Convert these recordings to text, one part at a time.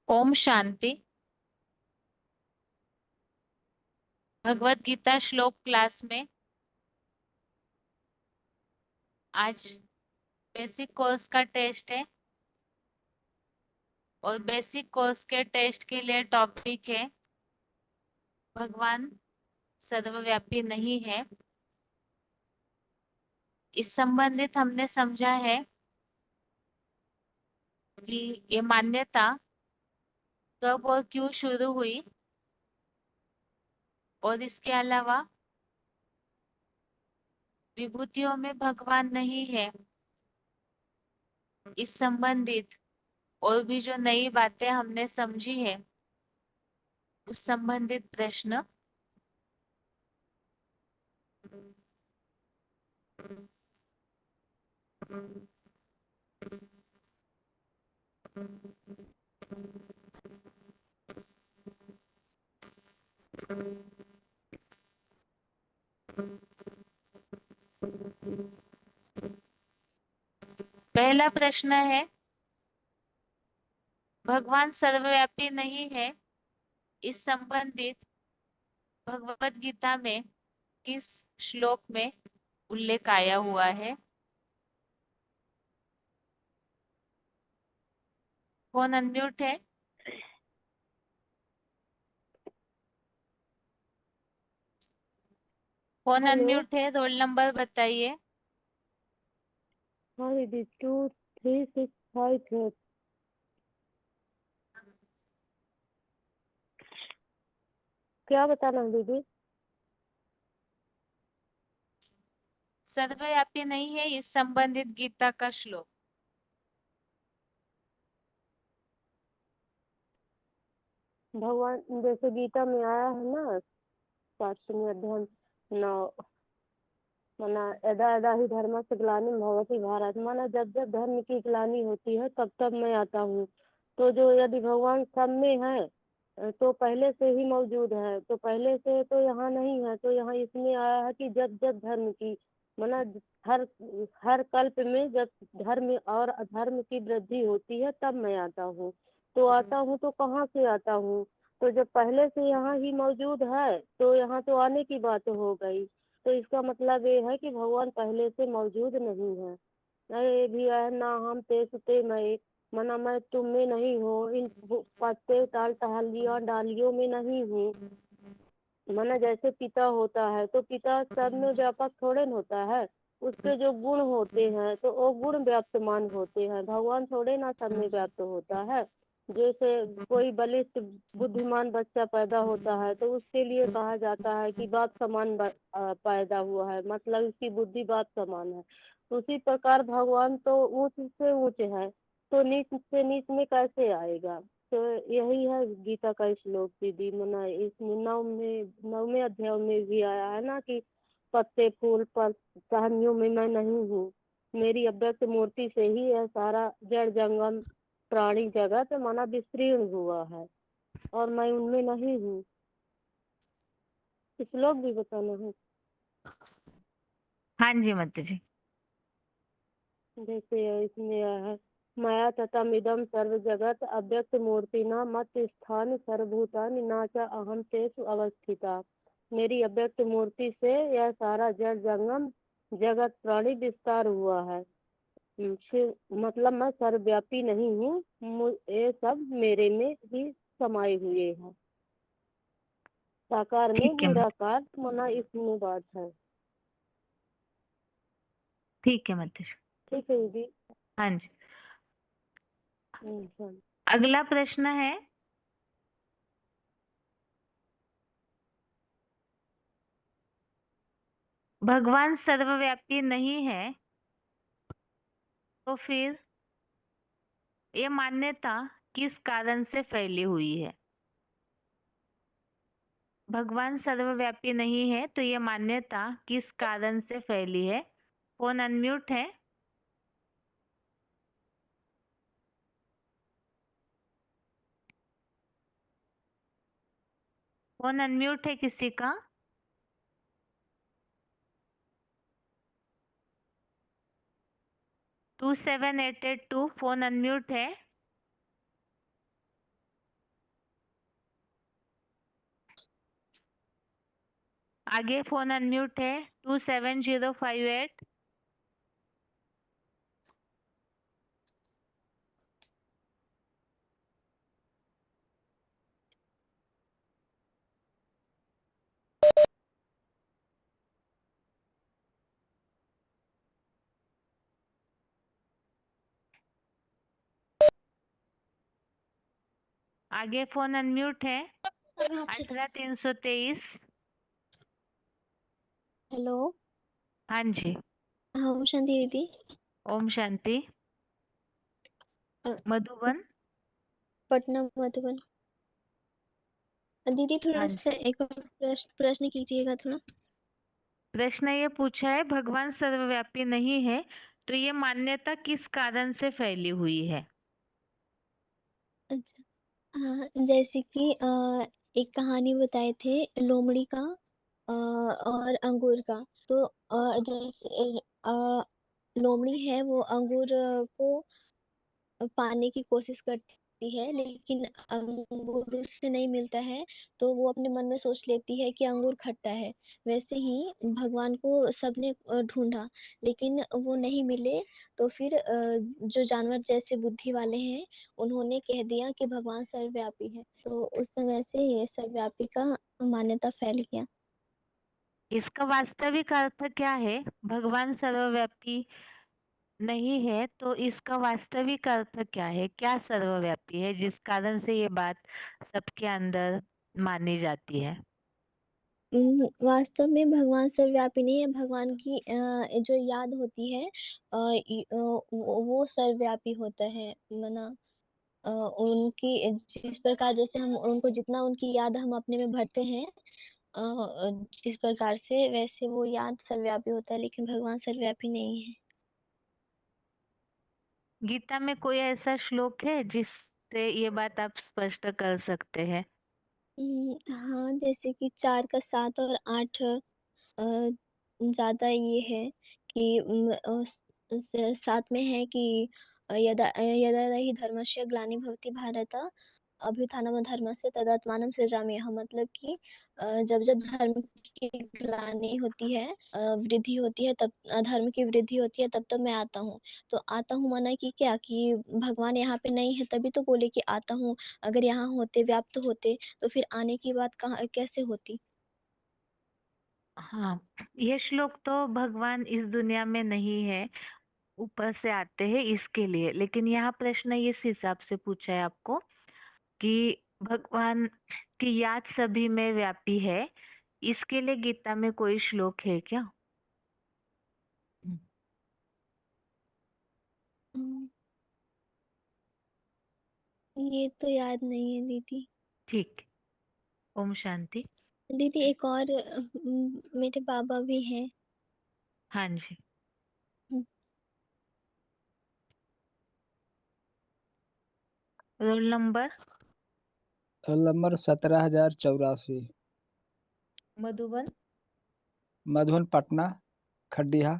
ओम शांति। भगवत गीता श्लोक क्लास में आज बेसिक कोर्स का टेस्ट है और बेसिक कोर्स के टेस्ट के लिए टॉपिक है भगवान सर्वव्यापी नहीं है। इस संबंधित हमने समझा है कि ये मान्यता कब और क्यों शुरू हुई और इसके अलावा विभूतियों में भगवान नहीं है। इस संबंधित और भी जो नई बातें हमने समझी है उस संबंधित प्रश्न पहला प्रश्न है भगवान सर्वव्यापी नहीं है। इस संबंधित भगवत गीता में किस श्लोक में उल्लेख आया हुआ है? कौन अनम्यूट है? कौन हेलो। अनम्यूट है? रोल नंबर बताइए। हाँ दीदी, 23658 है। क्या बताना है दीदी? सर्वव्यापी नहीं है इस संबंधित गीता का श्लोक। भगवान जैसे गीता में आया है ना, 7वें अध्याय 9, माना यदा यदा ही धर्म से ग्लानिर्भवति भवति भारत, माना जब जब धर्म की ग्लानि होती है तब तब मैं आता हूँ। तो जो यदि भगवान सब में है तो पहले से ही मौजूद है, तो पहले से तो यहाँ नहीं है, तो यहाँ इसमें आया है कि जब जब धर्म की, माना हर हर कल्प में जब धर्म और अधर्म की वृद्धि होती है तब मैं आता हूँ। तो आता हूँ तो कहाँ से आता हूँ? तो जब पहले से यहाँ ही मौजूद है तो यहाँ तो आने की बात हो गई। तो इसका मतलब ये है कि भगवान पहले से मौजूद नहीं है। ये भी है ना, हम ते सुते मैं, मना मैं तुम में नहीं हूँ, इन पत्ते ताल टहलियों डालियों में नहीं हूँ। माना जैसे पिता होता है तो पिता सब में व्यापक थोड़े न होता है, उसके जो गुण होते हैं तो वो गुण व्याप्तमान होते हैं। भगवान थोड़े ना सब में व्याप्त होता है। जैसे कोई बलिष्ठ बुद्धिमान बच्चा पैदा होता है तो उसके लिए कहा जाता है कि बाप समान पैदा हुआ है, मतलब उसकी बुद्धि बाप समान है। उसी प्रकार भगवान तो ऊंच से ऊंच है, तो नीच से नीच में कैसे आएगा? तो यही है गीता का श्लोक दीदी। मना इसमें 9वें अध्याय में भी आया है ना कि पत्ते फूल पर टहनियों में मैं नहीं हूँ, मेरी अव्यक्त मूर्ति से ही यह सारा जड़ जंगम प्राणी जगत माना विस्तीर्ण हुआ है और मैं उनमें नहीं हूँ। श्लोक भी बताना है। हाँ जी माता जी। जैसे इसमें आया है, माया तथा मिदम सर्व जगत अव्यक्त मूर्ति न मत स्थान सर्वभूतानि ना च अहम तेषु अवस्थिता। मेरी अव्यक्त मूर्ति से यह सारा जड़ जंगम जगत प्राणी विस्तार हुआ है। फिर मतलब मैं सर्वव्यापी नहीं हूँ, ये सब मेरे में ही समाये हुए हैं। साकार में ठीक है माता। निराकार मना इसमें बात है। ठीक है माता जी। ठीक है दीदी। हाँ जी। अच्छा। अगला प्रश्न है भगवान सर्वव्यापी नहीं है तो फिर ये मान्यता किस कारण से फैली हुई है? भगवान सर्वव्यापी नहीं है तो ये मान्यता किस कारण से फैली है? कौन अनम्यूट है? कौन अनम्यूट है किसी का? 27882 फोन अनम्यूट है। आगे फोन अनम्यूट है 27058। आगे फोन अनम्यूट है 18323। हेलो। हाँ जी। हाँ ओम शांति दीदी। ओम शांति। अ, मधुबन। पटना मधुबन। दीदी थोड़ा हाँ जी। सा एक और प्रश्न कीजिएगा थोड़ा। प्रश्न ये पूछा है, भगवान सर्वव्यापी नहीं है तो ये मान्यता किस कारण से फैली हुई है? अच्छा। हाँ जैसे कि एक कहानी बताए थे लोमड़ी का और अंगूर का। तो जैसे लोमड़ी है वो अंगूर को पाने की कोशिश करती है लेकिन अंगूर उससे नहीं मिलता है। तो वो अपने मन में सोच लेती है कि अंगूर खट्टा है। वैसे ही भगवान को सबने ढूंढा लेकिन वो नहीं मिले। तो फिर जो जानवर जैसे बुद्धि वाले हैं उन्होंने कह दिया कि भगवान सर्वव्यापी है। तो उस समय से ये सर्वव्यापी का मान्यता फैल गया। इसका वास्तविक अर्थ क्या है? भगवान सर्वव्यापी नहीं है तो इसका वास्तविक अर्थ क्या है? क्या सर्वव्यापी है जिस कारण से ये बात सबके अंदर मानी जाती है? वास्तव में भगवान सर्वव्यापी नहीं है। भगवान की जो याद होती है वो सर्वव्यापी होता है। मना उनकी जिस प्रकार जैसे हम उनको जितना उनकी याद हम अपने में भरते हैं जिस प्रकार से वैसे वो याद सर्वव्यापी होता है लेकिन भगवान सर्वव्यापी नहीं है। गीता में कोई ऐसा श्लोक है जिससे ये बात आप स्पष्ट कर सकते हैं? हाँ जैसे कि 4 का 7 और 8 ज्यादा ये है कि 7 में है कि यदा यदा हि धर्मस्य ग्लानिर्भवति भारत अभ्युत्थानम् धर्मस्य तदात्मानं सृजाम्यहम्। मतलब कि जब जब धर्म की ग्लानि होती है वृद्धि होती है तब धर्म की वृद्धि होती है तब तब मैं आता हूँ। तो आता हूँ माना कि क्या कि भगवान यहाँ पे नहीं है तभी तो बोले कि आता हूँ। अगर यहाँ होते व्याप्त होते तो फिर आने की बात कहाँ कैसे होती। हाँ, ये श्लोक तो भगवान इस दुनिया में नहीं है, ऊपर से आते हैं इसके लिए। लेकिन यहाँ प्रश्न इस हिसाब से पूछा है आपको कि भगवान की याद सभी में व्यापी है, इसके लिए गीता में कोई श्लोक है क्या? हम्म, ये तो याद नहीं है दीदी। ठीक। ओम शांति। दीदी एक और मेरे बाबा भी हैं। हाँ जी। Hmm, roll number? Roll number 17,084। Madhuban. Madhuban Patna Khadia.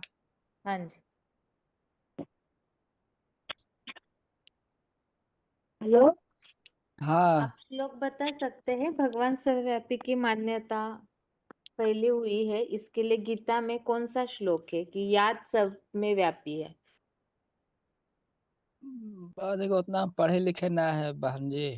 हाँ जी। हेलो। हाँ। आप श्लोक बता सकते हैं? भगवान सर्वव्यापी की मान्यता फैली हुई है, इसके लिए गीता में कौन सा श्लोक है कि याद सब में व्यापी है? देखो उतना पढ़े लिखे ना है बहन जी।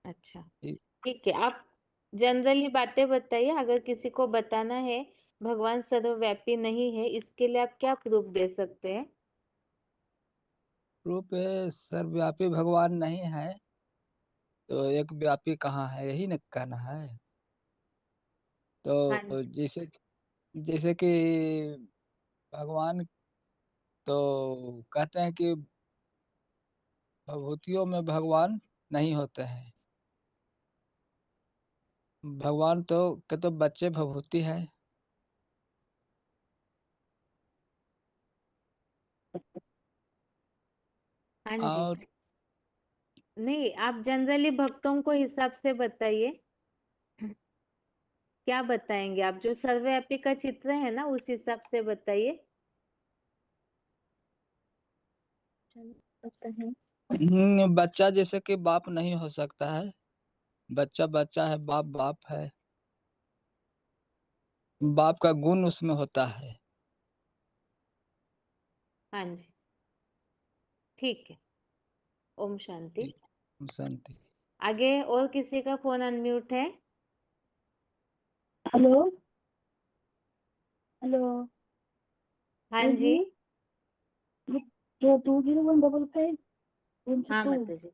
अच्छा, इ- ठीक है। आप जनरली बातें बताइए, अगर किसी को बताना है भगवान सर्वव्यापी नहीं है, इसके लिए आप क्या प्रूफ दे सकते हैं? रूप सर्वव्यापी भगवान नहीं है तो एक व्यापी कहाँ है, यही न कहना है। हाँ तो जी। जैसे जैसे कि भगवान तो कहते हैं कि भभूतियों में भगवान नहीं होते हैं। भगवान तो बच्चे भभूति है। हाँ जी। और नहीं, आप जनरली भक्तों को हिसाब से बताइए। क्या बताएंगे आप? जो सर्वव्यापी का चित्र है ना, उस हिसाब से बताइए। चलो पता है। बच्चा जैसे कि बाप नहीं हो सकता है। बच्चा बच्चा है, बाप बाप है। बाप का गुण उसमें होता है। हाँ जी, ठीक है। ओम शांति। शांति। आगे और किसी का फोन अनम्यूट है? हेलो हेलो हाँ बेबी, जी। ये 2015 हाँ 1 2 माता जी।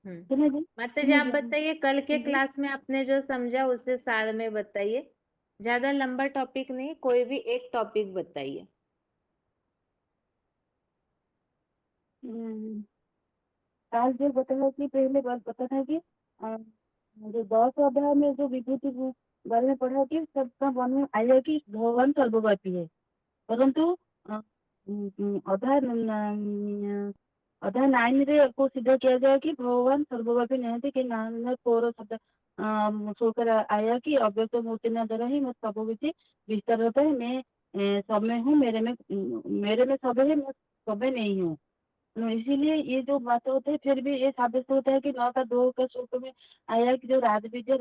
कितने दिन माता जी कितने आप दिन बताइए, कल के बेबी? क्लास में आपने जो समझा उसे सार में बताइए। ज्यादा लंबा टॉपिक नहीं, कोई भी एक टॉपिक बताइए। आज जो बताया कि पहले बात पता था कि जो 10 अध्याय में जो विभूति बारे में पढ़ा कि सबका मन में आया कि भगवान सर्वव्यापी है, परंतु अ, अध्याय अध्याय 9 रे को सिद्ध किया गया कि भगवान सर्वव्यापी नहीं थे, कि नानक पौर शब्द सुनकर आया कि अव्यक्त मूर्ति न द्वारा ही मैं सर्वव्यापी विस्तार होता है। मैं सब में हूँ, मेरे में सब है, मैं सब में नहीं हूँ। इसीलिए ये जो बात होता है, फिर भी ये साबित होता है कि 9 का 2 का श्लोक में आया कि जो राज विद्या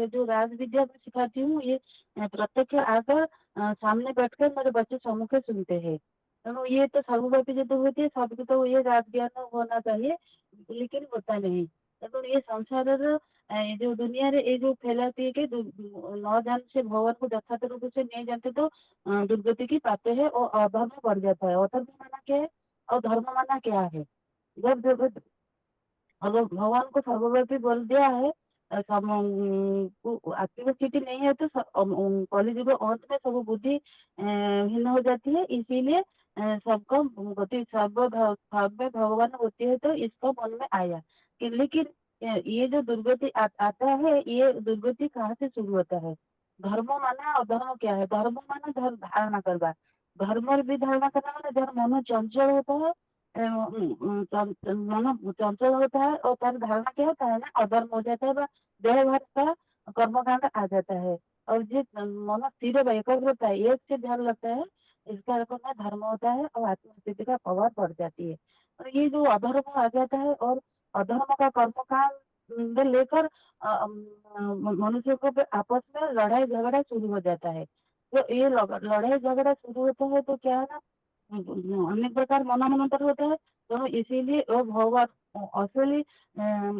जो राज विद्या मैं सिखाती हूँ, ये प्रत्यक्ष आकर सामने बैठकर मेरे बच्चे सम्मुख सुनते हैं। तो ये तो सर्वव्यापी जो होती है, सबको तो ये राज ज्ञान होना चाहिए, लेकिन होता नहीं। तो ये संसार जो दुनिया रे ये जो फैलाती है कि न जान से भगवान को यथार्थ रूप से नहीं जानते तो दुर्गति की पाते हैं और अधर्म बढ़ जाता है। अधर्म माना क्या है और धर्म माना क्या है? जब अगर भगवान को सर्वव्यापी बोल दिया है, आत्मिक स्थिति नहीं है तो कलियुग अंत में सब बुद्धि हीन हो जाती है। इसीलिए सबको गति सब भाव में भगवान होती है, तो इसको मन में आया लेकिन ये जो दुर्गति आता है, ये दुर्गति कहाँ से शुरू होता है? धर्म माना और धर्म क्या है? धर्म माना धर्म धारणा करना, धर्म भी धारणा करना माना जब मन चंचल होता है, मन चंचल होता है और पर धारणा क्या होता है ना, अधर्म हो जाता है, देह भर का कर्मकांड आ जाता है। और जो मन स्थिर एकाग्र होता है, एक से ध्यान लगता है, इसका अर्थ में धर्म होता है और आत्मस्थिति का पावर बढ़ जाती है। और ये जो अधर्म आ जाता है और अधर्म का कर्मकांड लेकर मनुष्य को आपस में लड़ाई झगड़ा शुरू हो जाता है। तो ये लड़ाई झगड़ा शुरू होता है तो क्या है ना, अनेक प्रकार मनामनांतर होता है। तो इसीलिए वो भगवान असली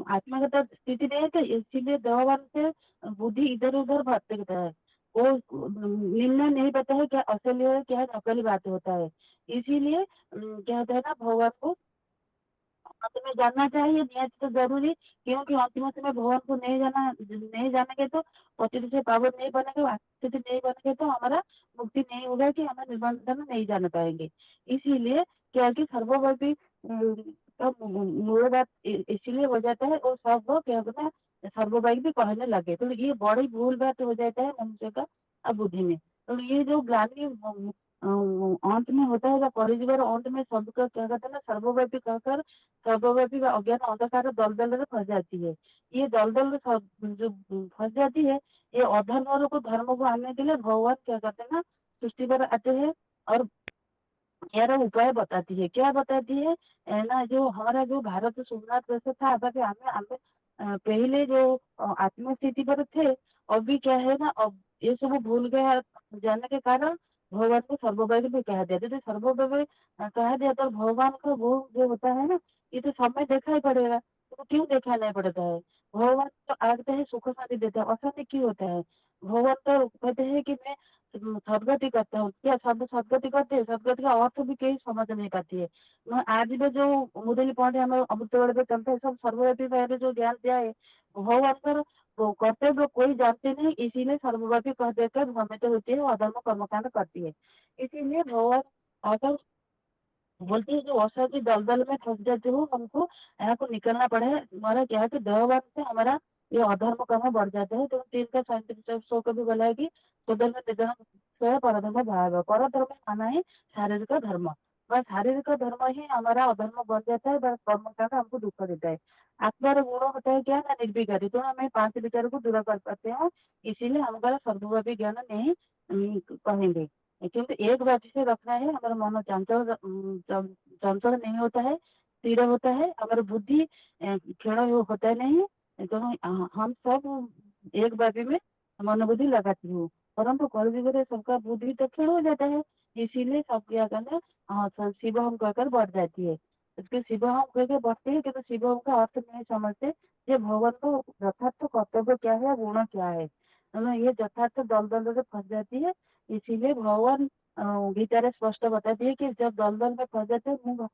आत्मागत स्थिति नहीं है, तो इसीलिए भगवान से बुद्धि इधर उधर भटकता है। वो निर्णय नहीं पता है क्या असली है क्या नकली बात होता है। इसीलिए क्या होता है ना, भगवान को अंत में जानना चाहिए, नियत तो जरूरी, क्योंकि अंतिम समय भगवान को नहीं जानेंगे तो पतित से पावन नहीं बनेंगे, स्थिति नहीं बनेंगे तो हमारा मुक्ति नहीं होगा, कि हमें निबंधन नहीं जान पाएंगे। इसीलिए क्या है कि सर्वव्यापी का मूल बात इसीलिए हो जाता है और सब वो क्या होता है सर्वव्यापी भी कहने लगे, तो ये बड़ी भूल बात हो जाता है मनुष्य का बुद्धि में। तो ये जो ग्लानि अंत में होता है, कलियुग अंत में सबका क्या कहते हैं ना, सर्वव्यापी कहकर सर्वव्यापी व अज्ञान अंधकार दलदल में फंस जाती है। ये दलदल में जो फंस जाती है, ये अधर्म को धर्म को आने के लिए भगवान क्या करते हैं ना, सृष्टि पर आते हैं और यार उपाय बताती है। क्या बताती है? ना जो हमारा जो भारत सोमनाथ वैसे था, ताकि हमें हमें पहले जो आत्म स्थिति पर थे, अभी क्या है ना, अब ये सब भूल गया जाने के कारण भगवान को सर्वव्यापी भी कहा दिया। जैसे सर्वव्यापी कहा दिया तो भगवान को वो जो होता है ना, ये तो समय देखा ही पड़ेगा, तो क्यों देखा नहीं पड़ता है? भगवान तो आते हैं सुख शांति देता है, अशांति क्यों होता है? भगवान तो कहते हैं कि मैं सदगति करता हूँ। क्या शब्द सदगति करते हैं? सदगति का अर्थ भी कहीं समझ नहीं पाती है। आज भी जो मुदली पॉइंट हमें अमृतगढ़ पे चलते हैं, सब सर्वव्यापी पहले जो ज्ञान दिया है भगवान पर वो कर्तव्य कोई जानते नहीं, इसीलिए सर्वव्यापी कह देकर भ्रमित होती है और अधर्म कर्मकांड करती है। इसीलिए भगवान अगर बोलती है जो औषध की दलदल में फंस जाते हो, हमको यहाँ को निकलना पड़े। हमारा क्या है कि देहवान से हमारा ये अधर्म कर्म बढ़ जाते हैं। तो 3 का 37 को भी बोला है कि सुधर्म निधर्म स्वयं परधर्म भाव, परधर्म माना है शारीरिक धर्म, बस शारीरिक धर्म ही हमारा अधर्म बढ़ जाता है, बस कर्म का हमको दुख देता है। आत्मा गुण होता है क्या ना, निर्विकारी, तो हमें 5 विचारों को दूर कर पाते हैं। इसीलिए हमारा सर्वव्यापी ज्ञान नहीं कहेंगे, क्योंकि एक बात से रखना है, हमारा मन चंचल नहीं होता है, स्थिर होता है, हमारा बुद्धि क्षण होता है नहीं। तो हम सब एक बाबी में मनोबुद्धि लगाती हूँ। परंतु कलयुग में सबका बुद्धि तो क्षीण हो जाता है, इसीलिए सब क्या करना, हाँ शिव हम कहकर बढ़ जाती है। इसके शिव हम कह के बढ़ती है, किंतु शिव हम का अर्थ नहीं समझते ये भगवान को यथार्थ कर्तव्य क्या है, गुण क्या है ना, ये यथार्थ दलदल से फंस जाती है। इसीलिए भगवान गीता में स्पष्ट बताती है कि जब दलदल में फंस जाते हो, मैं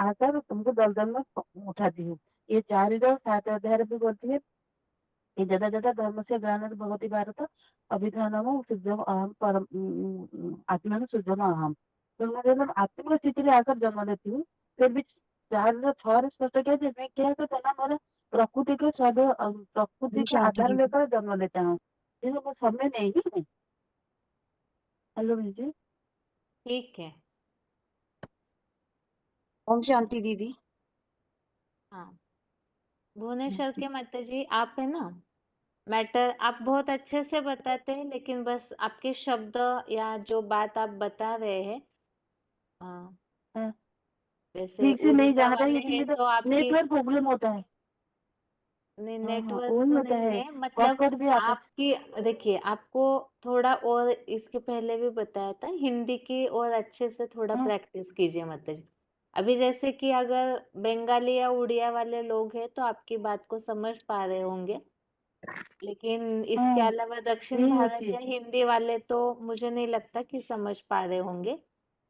आता है तो तुमको दलदल में उठाती हूँ। ये 4 अध्याय भी बोलती है कि यदा यदा धर्मस्य ग्लानिर्भवति भारत अभिधानम सिद्धम अहम परम आत्मा सिद्धम अहम। तो मैं जब आत्मिक स्थिति में आकर जन्म लेती हूँ, फिर भी 4 स्पष्ट किया कि मैं क्या करता ना, मेरा प्रकृति के प्रकृति ओम का शांति आधार दीदी। लेकर जन्म लेता हूँ। ये तो समय नहीं है। हेलो जी। ठीक है। ओम शांति दीदी। हाँ, भुवनेश्वर के माता जी, आप है ना, मैटर आप बहुत अच्छे से बताते हैं, लेकिन बस आपके शब्द या जो बात आप बता रहे हैं, हाँ, हाँ, जैसे ठीक से नहीं उड़ीसा जान रहा है, वाले हैं इसीलिए तो तो आपकी नेटवर्क प्रॉब्लम होता है। हाँ हाँ, नेटवर्क वही तो होता नहीं है, है, मतलब कट भी आता है। आपकी, देखिए आपको थोड़ा और इसके पहले भी बताया था, हिंदी की और अच्छे से थोड़ा हाँ प्रैक्टिस कीजिए मतलब। अभी जैसे कि अगर बंगाली या उड़िया वाले लोग हैं तो आपकी बात को समझ पा रहे होंगे, लेकिन इसके हाँ, अलावा दक्षिण यही भारत होती है। या हिंदी वाले तो मुझे नहीं लगता कि समझ पा रहे होंगे।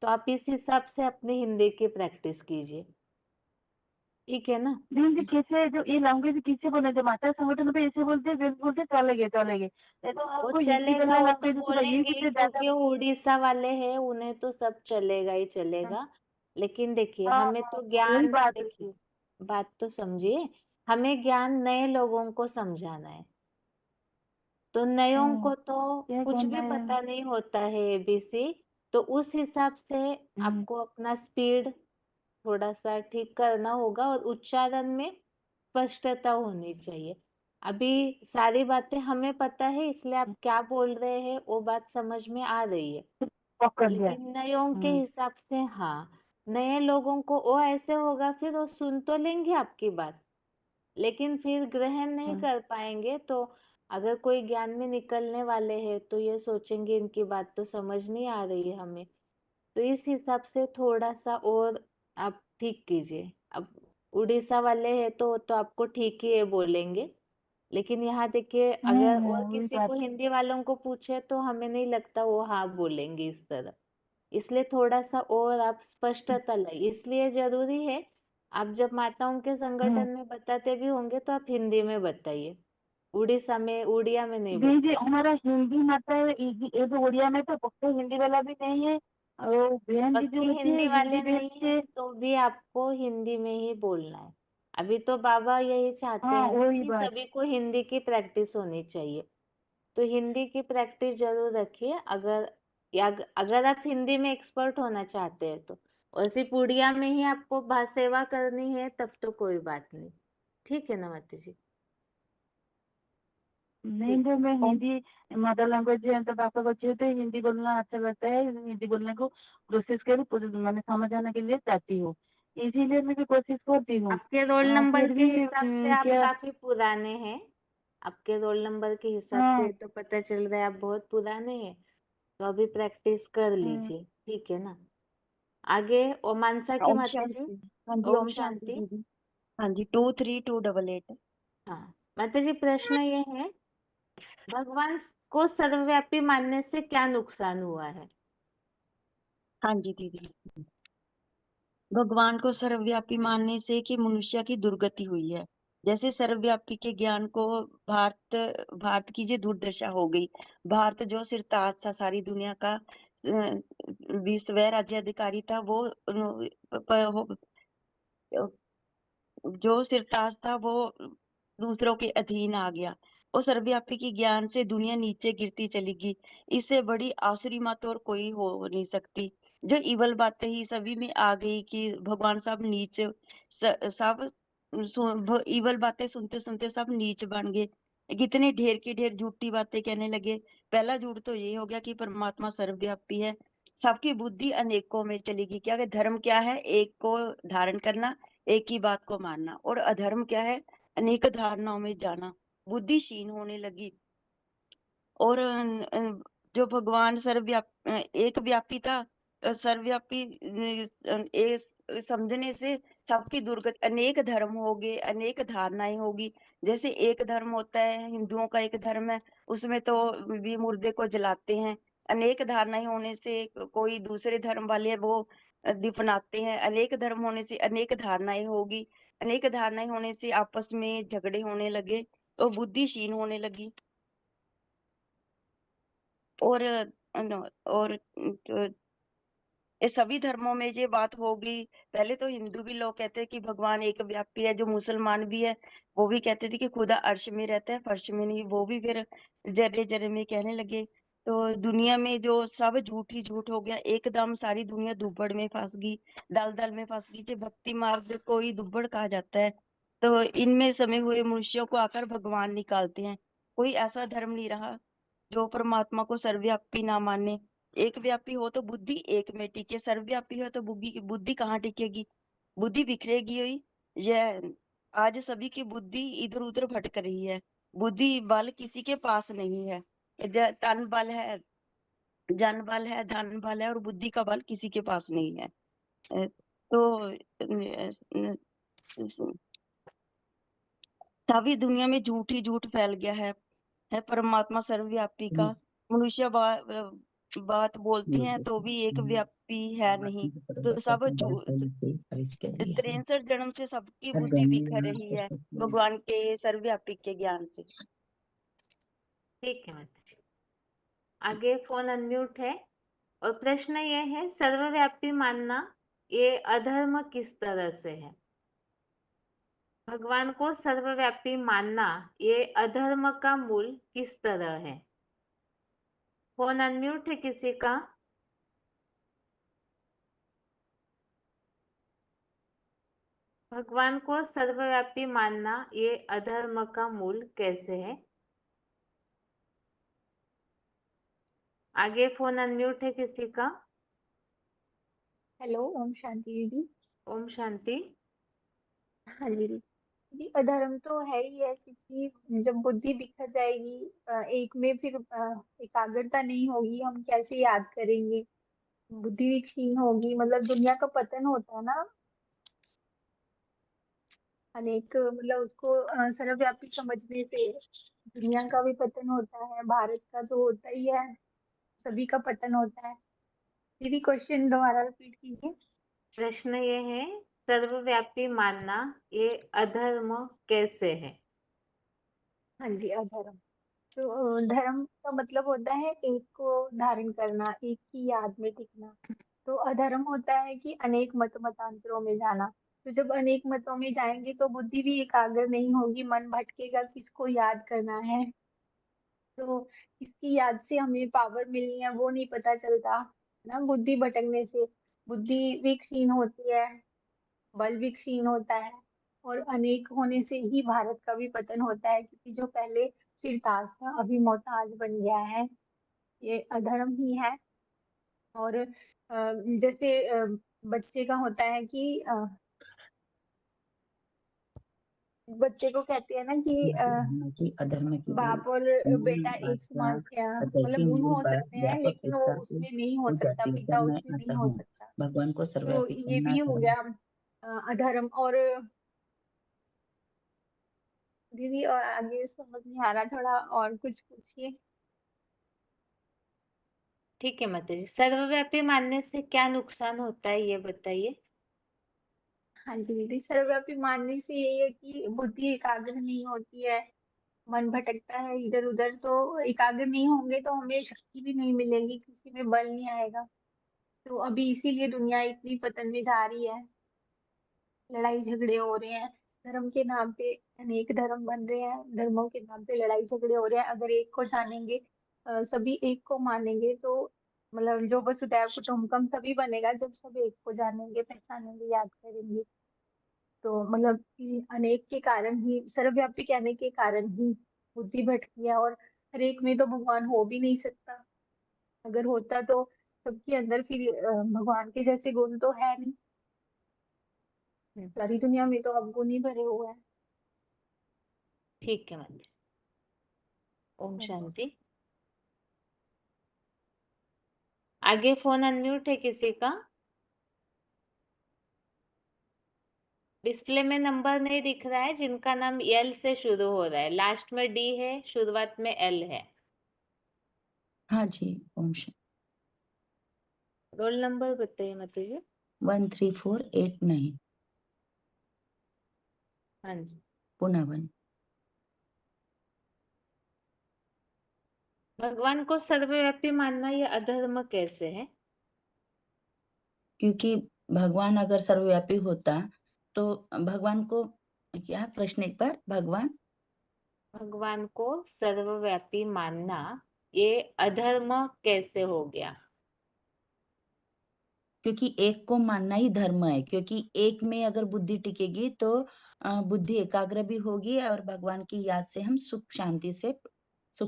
तो आप इस हिसाब से अपनी हिंदी की प्रैक्टिस कीजिए, ठीक है ना। नहीं कैसे जो ये लैंग्वेज किससे बोले थे, माता संगठन पे ऐसे बोलते बोलते चलेंगे चलेंगे, नहीं तो वो आपको हिंदी चलेगा, बोलने वो लगता तो है जैसे भाई, ये बोलेंगे ही, कुछ ज्यादा। क्योंकि वो उड़ीसा वाले हैं, उन्हें तो सब चलेगा ही हाँ चलेगा। लेकिन देखिए हाँ हमें हाँ, तो वही ज्ञान, बात देखिए होती है। बात तो समझिए, हमें ज्ञान नए लोगों को समझाना है। तो नयों हाँ, को तो क्या कुछ करना भी है। पता नहीं होता है एबीसी। तो उस हिसाब से हम्म, आपको अपना स्पीड थोड़ा सा ठीक करना होगा, और उच्चारण में स्पष्टता होनी चाहिए। अभी सारी बातें हमें पता है, इसलिए आप क्या बोल रहे हैं वो बात समझ में आ रही है। पकड़ लिया। लेकिन नयों के हम्म हिसाब से, हाँ, नए लोगों को वो ऐसे होगा, फिर वो सुन तो लेंगे आपकी बात, लेकिन फिर ग्रहण नहीं हम्म कर पाएंगे। तो अगर कोई ज्ञान में निकलने वाले हैं तो ये सोचेंगे इनकी बात तो समझ नहीं आ रही है हमें। तो इस हिसाब से थोड़ा सा और आप ठीक कीजिए। अब उड़ीसा वाले हैं तो आपको ठीक ही है बोलेंगे, लेकिन यहाँ देखिए अगर और वही किसी बात। को हिंदी वालों को पूछे तो हमें नहीं लगता वो हाँ बोलेंगे इस तरह। इसलिए थोड़ा सा और आप स्पष्टता लाइए, इसलिए जरूरी है। आप जब माताओं के हम्म संगठन में बताते भी होंगे तो आप हिंदी में बताइए, उड़ीसा में उड़िया में नहीं जी जी, बताइए। हमारा हिंदी माता है, ये तो उड़िया में तो पक्का हिंदी वाला भी नहीं है। और बहन जी जो पक्के होती है हिंदी हिंदी वाले बहन नहीं से। है तो भी आपको हिंदी में ही बोलना है। अभी तो बाबा यही चाहते हाँ हैं ना वही कि बात। सभी को हिंदी की प्रैक्टिस होनी चाहिए। तो हिंदी की प्रैक्टिस जरूर रखिए। अगर या अगर आप हिंदी में एक्सपर्ट होना चाहते हैं तो, और सिर्फ उड़िया में ही आपको सेवा करनी है तब तो कोई बात नहीं। ठीक है ना माता जी। नहीं ठीक तो है। मैं ओम हिंदी मदर लैंग्वेज है, तो पापा बच्चे होते हैं, हिंदी बोलना अच्छा लगता है, हिंदी बोलने को कोशिश करूँ, मैंने समझ आने के लिए चाहती हूँ, इसीलिए मैं भी कोशिश करती हूँ। आपके रोल नंबर फिर के भी हिसाब से आप क्या। काफी पुराने हैं। आपके रोल नंबर के हिसाब से हाँ तो पता चल रहा है आप बहुत पुराने हैं। तो अभी प्रैक्टिस कर हाँ, लीजिए, ठीक है ना। आगे ओ मानसा की ओम माता जी। शांति। हाँ जी, ओम ओम शांति शांति। दीदी। हाँ जी, 23288। हाँ माता जी, प्रश्न ये है, भगवान को सर्वव्यापी मानने से क्या नुकसान हुआ है। हाँ जी दीदी। भगवान को सर्वव्यापी मानने से कि मनुष्य की दुर्गति हुई है। जैसे सर्वव्यापी के ज्ञान को भारत भारत की जो दुर्दशा हो गई। भारत जो सिरताज था सारी दुनिया का, विश्व राज्याधिकारी था, वो जो सिरताज था वो दूसरों के अधीन आ गया, और सर्वव्यापी के ज्ञान से दुनिया नीचे गिरती चली गई। इससे बड़ी आसुरी मात और कोई हो नहीं सकती। जो इवल बातें ही सभी में आ गई कि भगवान सब नीच, सब इवल बातें सुनते सुनते सब नीच बन गए। कितने ढेर की ढेर झूठी बातें कहने लगे। पहला झूठ तो ये हो गया कि परमात्मा सर्वव्यापी है। सबकी बुद्धि अनेकों में चलेगी। क्या कि धर्म क्या है? एक को धारण करना, एक ही बात को मानना। और अधर्म क्या है? अनेक धारणाओं में जाना। बुद्धि क्षीण होने लगी। और जो भगवान एक व्यापी था, सर्वव्यापी समझने से सबकी दुर्गति, अनेक धर्म हो गए, अनेक धारणाएं होगी। जैसे एक धर्म होता है, हिंदुओं का एक धर्म है, उसमें तो भी मुर्दे को जलाते हैं। अनेक धारणाएं होने से कोई दूसरे धर्म वाले हैं, वो दफनाते हैं। अनेक धर्म होने से अनेक धारणाएं होगी, अनेक धारणाएं होने से आपस में झगड़े होने लगे और बुद्धि क्षीण होने लगी। और और ये सभी धर्मों में ये बात होगी। पहले तो हिंदू भी लोग कहते हैं कि भगवान एक व्यापी है, जो मुसलमान भी है वो भी कहते थे कि खुदा अर्श में रहता है, फर्श में नहीं। वो भी फिर जरे जरे में कहने लगे। तो दुनिया में जो सब झूठ ही झूठ हो गया, एकदम सारी दुनिया दुब्बड़ में फंस गई, दल दल में फंस गई। जो भक्ति मार्ग को ही दुब्बड़ कहा जाता है। तो इनमें समे हुए मनुष्यों को आकर भगवान निकालते हैं। कोई ऐसा धर्म नहीं रहा जो परमात्मा को सर्वव्यापी ना माने। एक व्यापी हो तो बुद्धि एक में टिके, सर्वव्यापी हो तो बुद्धि बुद्धि कहाँ टिकेगी? बुद्धि बिखरेगी हुई। यह आज सभी की बुद्धि इधर उधर भटक रही है। बुद्धि बल किसी के पास नहीं है। तन बल है, जन बल है, धन बल है, और बुद्धि का बल किसी के पास नहीं है। तो सभी दुनिया में झूठ ही झूठ फैल गया है परमात्मा सर्वव्यापी का। मनुष्य बात बोलते हैं तो भी एक व्यापी है नहीं। तो सब 63 जन्म से सबकी बुद्धि बिखर रही है भगवान के सर्वव्यापी के ज्ञान से। ठीक है माता जी। आगे फोन अनम्यूट है और प्रश्न ये है, सर्वव्यापी मानना ये अधर्म किस तरह से है? भगवान को सर्वव्यापी मानना ये अधर्म का मूल किस तरह है? फोन अनम्यूट है किसी का? भगवान को सर्वव्यापी मानना ये अधर्म का मूल कैसे है? आगे फोन अनम्यूट है किसी का? हेलो, ओम शांति दीदी। ओम शांति। हाँ जी दीदी। जी, अधर्म तो है ही है, क्योंकि जब बुद्धि बिखर जाएगी, एक में फिर एकाग्रता नहीं होगी, हम कैसे याद करेंगे? बुद्धि भी क्षीण होगी, मतलब दुनिया का पतन होता है ना। अनेक मतलब उसको सर्वव्यापी समझने से दुनिया का भी पतन होता है, भारत का तो होता ही है, सभी का पतन होता है। दीदी क्वेश्चन दोबारा रिपीट कीजिए। प्रश्न ये है, सर्वव्यापी मानना ये अधर्म कैसे है? हाँ जी, अधर्म तो धर्म का मतलब होता है एक को धारण करना, एक की याद में टिकना। तो अधर्म होता है कि अनेक मतांतरों में जाना। तो जब अनेक मतों में जाएंगे तो बुद्धि भी एकाग्र नहीं होगी, मन भटकेगा, किसको याद करना है, तो किसकी याद से हमें पावर मिलनी है वो नहीं पता चलता ना। बुद्धि भटकने से बुद्धि भी क्षीण होती है, बल भी क्षीण होता है, और अनेक होने से ही भारत का भी पतन होता है, क्योंकि जो पहले सिरताज था अभी मोहताज बन गया है। ये अधर्म ही है। और जैसे बच्चे का होता है कि बच्चे को कहते हैं ना कि अधर्म की बाप और बेटा एक समान, मतलब गुण हो सकते हैं व्यापक लेकिन वो विस्तार से उसमें नहीं हो हो सकता, जाती है पिता जब मैं उसमें आता नहीं हो हूँ। सकता। भगवान को तो सर्वव्यापी ये कहना भी हो धर्म। गया अधर्म। और दीदी और आगे समझ नहीं आ रहा, थोड़ा और कुछ पूछिए। ठीक है माता जी, सर्वव्यापी मानने से क्या नुकसान होता है ये बताइए। हाँ जी दीदी, सर्वव्यापी मानने से यही है कि बुद्धि एकाग्र नहीं होती है, मन भटकता है इधर उधर। तो एकाग्र नहीं होंगे तो हमें शक्ति भी नहीं मिलेगी, किसी में बल नहीं आएगा। तो अभी इसीलिए दुनिया इतनी पतन में जा रही है, लड़ाई झगड़े हो रहे हैं, धर्म के नाम पे अनेक धर्म बन रहे हैं, धर्मों के नाम पे लड़ाई झगड़े हो रहे हैं। अगर एक को जानेंगे, सभी एक को मानेंगे, तो मतलब जो वसुधैव कुटुंबकम तभी बनेगा जब सब एक को जानेंगे, पहचानेंगे, याद करेंगे। तो मतलब कि अनेक के कारण ही, सर्वव्यापी कहने के कारण ही बुद्धि भटकी है। और हर एक में तो भगवान हो भी नहीं सकता। अगर होता तो सबके अंदर फिर भगवान के जैसे गुण तो है नहीं। सारी दुनिया में तो अवगुण ही भरे हुए हैं। ठीक है माता जी। ओम हाँ जी। शांति। आगे फोन अनम्यूट है किसी का? डिस्प्ले में नंबर नहीं दिख रहा है जिनका नाम एल से शुरू हो रहा है, लास्ट में डी है, शुरुआत में एल है। हाँ जी, ओम शांति। रोल नंबर बताइए माता जी। 13489 हाँ जी। पुणे 1। भगवान को सर्वव्यापी मानना ये अधर्म कैसे है? क्योंकि भगवान अगर सर्वव्यापी होता तो भगवान को, क्या प्रश्न एक बार, भगवान को सर्वव्यापी मानना ये अधर्म कैसे हो गया? क्योंकि एक को मानना ही धर्म है, क्योंकि एक में अगर बुद्धि टिकेगी तो बुद्धि एकाग्र भी होगी और भगवान की याद से हम सुख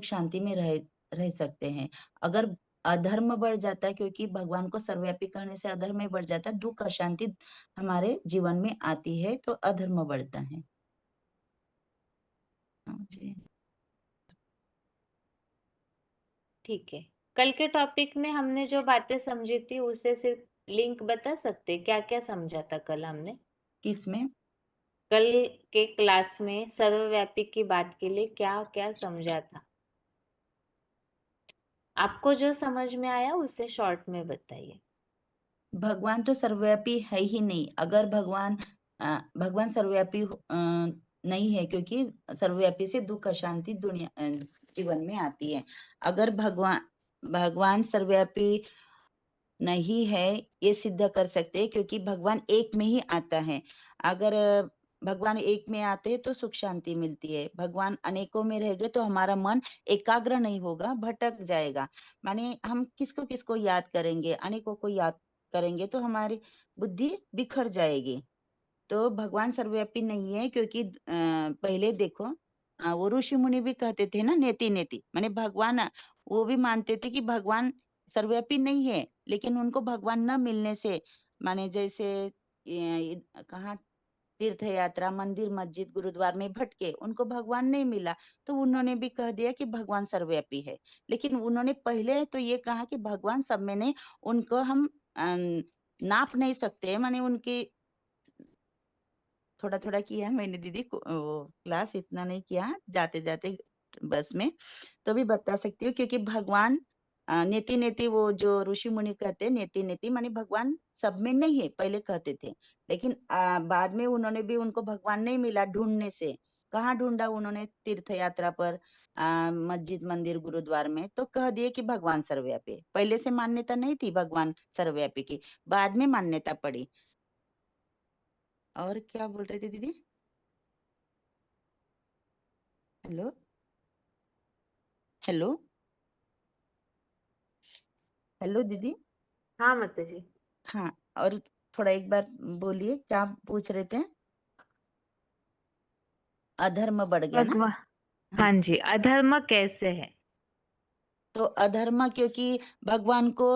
शांति में रह सकते हैं। अगर अधर्म बढ़ जाता है, क्योंकि भगवान को सर्वव्यापी करने से अधर्म में बढ़ जाता है, दुख अशांति हमारे जीवन में आती है तो अधर्म बढ़ता है। हाँ जी। ठीक है, कल के टॉपिक में हमने जो बातें समझी थी उसे सिर्फ लिंक बता सकते, क्या क्या समझा था कल हमने? किसमें? कल के क्लास में सर्वव्यापी की बात के लिए क्या क्या समझा था? आपको जो समझ में आया उसे शॉर्ट में बताइए। भगवान तो सर्वव्यापी है ही नहीं। अगर भगवान सर्वव्यापी नहीं है, क्योंकि सर्वव्यापी से दुख अशांति जीवन में आती है। अगर भगवान सर्वव्यापी नहीं है, ये सिद्ध कर सकते हैं, क्योंकि भगवान एक में ही आता है। अगर भगवान एक में आते हैं तो सुख शांति मिलती है। भगवान अनेकों में रह गए तो हमारा मन एकाग्र नहीं होगा, भटक जाएगा। माने हम किसको किसको याद करेंगे, अनेकों को याद करेंगे तो हमारी बुद्धि बिखर जाएगी। तो भगवान सर्वव्यापी नहीं है, क्योंकि पहले देखो, वो ऋषि मुनि भी कहते थे ना, नेति नेति, माने भगवान, वो भी मानते थे कि भगवान सर्वव्यापी नहीं है, लेकिन उनको भगवान न मिलने से, माने जैसे कहाँ तीर्थ यात्रा, मंदिर मस्जिद गुरुद्वार में भटके, उनको भगवान नहीं मिला, तो उन्होंने भी कह दिया कि भगवान सर्वव्यापी है। लेकिन उन्होंने पहले तो ये कहा कि भगवान सब में नहीं, उनको हम नाप नहीं सकते, माने उनकी थोड़ा थोड़ा किया मैंने दीदी वो क्लास, इतना नहीं किया, जाते जाते बस में तो भी बता सकती हूँ। क्योंकि भगवान नेति नेति, वो जो ऋषि मुनि कहते हैं नेति नेति, माने भगवान सब में नहीं है, पहले कहते थे। लेकिन बाद में उन्होंने भी, उनको भगवान नहीं मिला ढूंढने से। कहाँ ढूंढा उन्होंने? तीर्थ यात्रा पर, मस्जिद मंदिर गुरुद्वार में, तो कह दिए कि भगवान सर्वव्यापी है। पहले से मान्यता नहीं थी भगवान सर्वव्यापी की, बाद में मान्यता पड़ी। और क्या बोल रहे थे दीदी? हेलो हेलो हेलो दीदी। हाँ माता जी। हाँ, और थोड़ा एक बार बोलिए, क्या पूछ रहे थे? अधर्म बढ़ गया ना? भगवान, हाँ, हाँ जी, अधर्म कैसे है? तो अधर्म क्योंकि भगवान को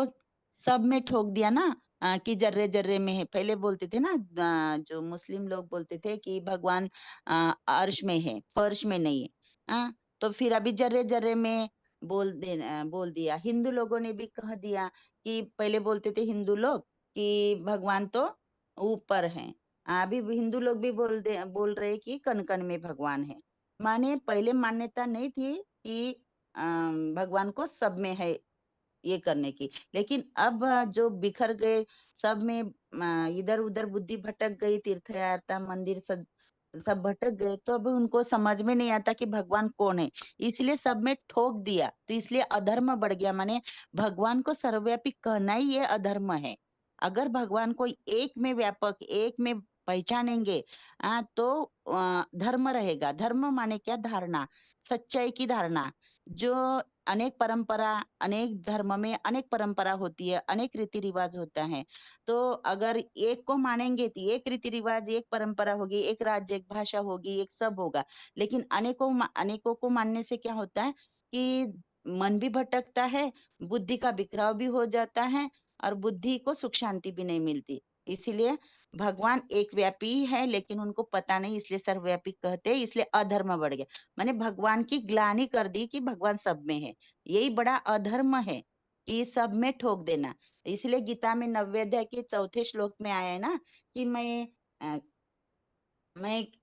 सब में ठोक दिया ना, कि जर्रे जर्रे में है। पहले बोलते थे ना, जो मुस्लिम लोग बोलते थे कि भगवान अर्श में है, फर्श में नहीं है। तो फिर अभी जर्रे जर्रे में बोल दिया। हिंदू लोगों ने भी कह दिया कि, पहले बोलते थे हिंदू लोग कि भगवान तो ऊपर है, अभी भी हिंदू लोग भी बोल रहे कि कण कण में भगवान है। माने पहले मान्यता नहीं थी कि भगवान को सब में है ये करने की। लेकिन अब जो बिखर गए, सब में इधर उधर बुद्धि भटक गई, तीर्थ यात्रा मंदिर सब भटक गए, तो अब उनको समझ में नहीं आता कि भगवान कौन है, इसलिए सब में ठोक दिया, तो इसलिए अधर्म बढ़ गया। माने भगवान को सर्वव्यापी कहना ही ये अधर्म है। अगर भगवान को एक में व्यापक, एक में पहचानेंगे, तो धर्म रहेगा। धर्म माने क्या? धारणा, सच्चाई की धारणा। जो अनेक धर्म में अनेक परंपरा होती है, अनेक रीति रिवाज होता है। तो अगर एक को मानेंगे तो एक रीति रिवाज, एक परंपरा होगी, एक राज्य, एक भाषा होगी, एक सब होगा। लेकिन अनेकों को मानने से क्या होता है कि मन भी भटकता है, बुद्धि का बिखराव भी हो जाता है, और बुद्धि को सुख शांति भी नहीं मिलती। इसीलिए भगवान एक व्यापी ही है, लेकिन उनको पता नहीं, इसलिए सर्वव्यापी कहते हैं, इसलिए अधर्म बढ़ गया। मैंने भगवान की ग्लानि कर दी कि भगवान सब में है। यही बड़ा अधर्म है कि सब में ठोक देना। इसलिए गीता में 90 अध्याय के 4थे श्लोक में आया है ना कि मैं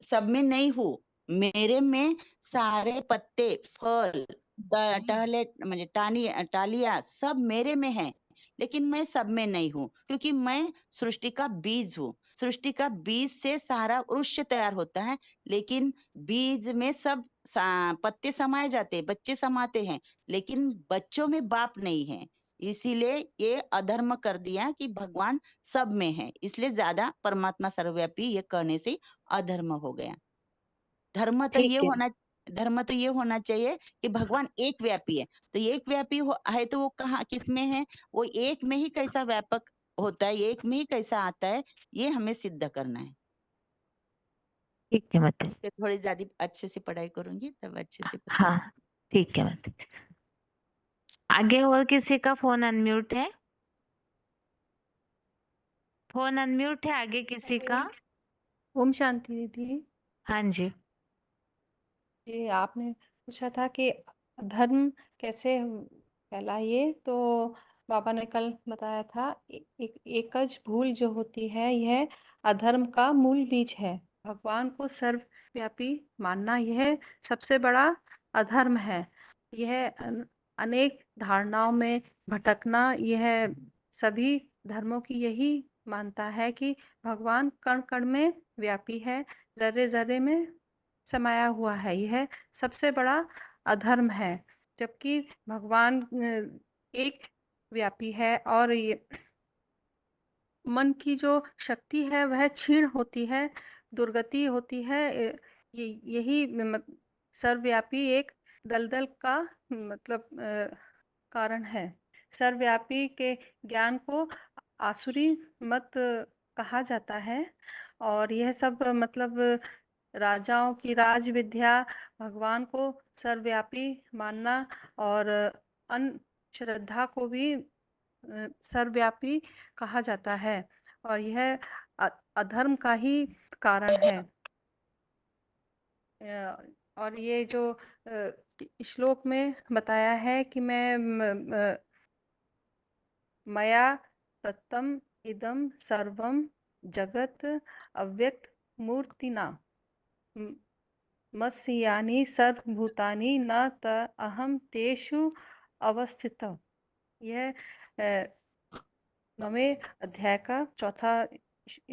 सब में नहीं हूँ, मेरे में सारे पत्ते, फल, टहले म्हणजे टालिया सब मेरे में है, लेकिन मैं सब में नहीं हूँ, क्योंकि मैं सृष्टि का बीज हूँ। सृष्टि का बीज से सारा वृक्ष तैयार होता है, लेकिन बीज में सब पत्ते समाये जाते हैं, बच्चे समाते हैं, लेकिन बच्चों में बाप नहीं है। इसीलिए ये अधर्म कर दिया कि भगवान सब में है, इसलिए ज्यादा परमात्मा सर्वव्यापी ये कहने से अधर्म हो गया। धर्म तो ठीक ये है। होना धर्म तो ये होना चाहिए कि भगवान एक व्यापी है। तो एक व्यापी है तो वो कहाँ किस में है, वो एक में ही कैसा व्यापक होता है, एक में ही कैसा आता है, ये हमें सिद्ध करना है। ठीक है माता। तो थोड़ी ज्यादा अच्छे से पढ़ाई करूंगी तब अच्छे से बता। हाँ ठीक है माता। आगे और किसी का फोन अनम्यूट है? फोन अनम्यूट है आगे किसी का? ओम शांति दीदी। हाँ जी। जी आपने पूछा था कि धर्म कैसे फैलाइए, तो बाबा ने कल बताया था एकज भूल जो होती है यह अधर्म का मूल बीज है। भगवान को सर्वव्यापी मानना यह सबसे बड़ा अधर्म है। यह अनेक धारणाओं में भटकना, यह सभी धर्मों की यही मानता है कि भगवान कण कण में व्यापी है, जर्रे जर्रे में समाया हुआ है। यह सबसे बड़ा अधर्म है, जबकि भगवान एक व्यापी है और ये मन की जो शक्ति है वह क्षीण होती है, दुर्गति होती है। यही सर्वव्यापी एक दलदल का मतलब कारण है। सर्वव्यापी के ज्ञान को आसुरी मत कहा जाता है, और यह सब मतलब राजाओं की राज विद्या भगवान को सर्वव्यापी मानना और अंधश्रद्धा को भी सर्वव्यापी कहा जाता है, और यह अधर्म का ही कारण है। और ये जो श्लोक में बताया है कि मया तत्तम इदम सर्वम जगत अव्यक्त मूर्तिना मस्यानि सर्वभूतानि न त अहम तेषु अवस्थित। यह 9वें अध्याय का चौथा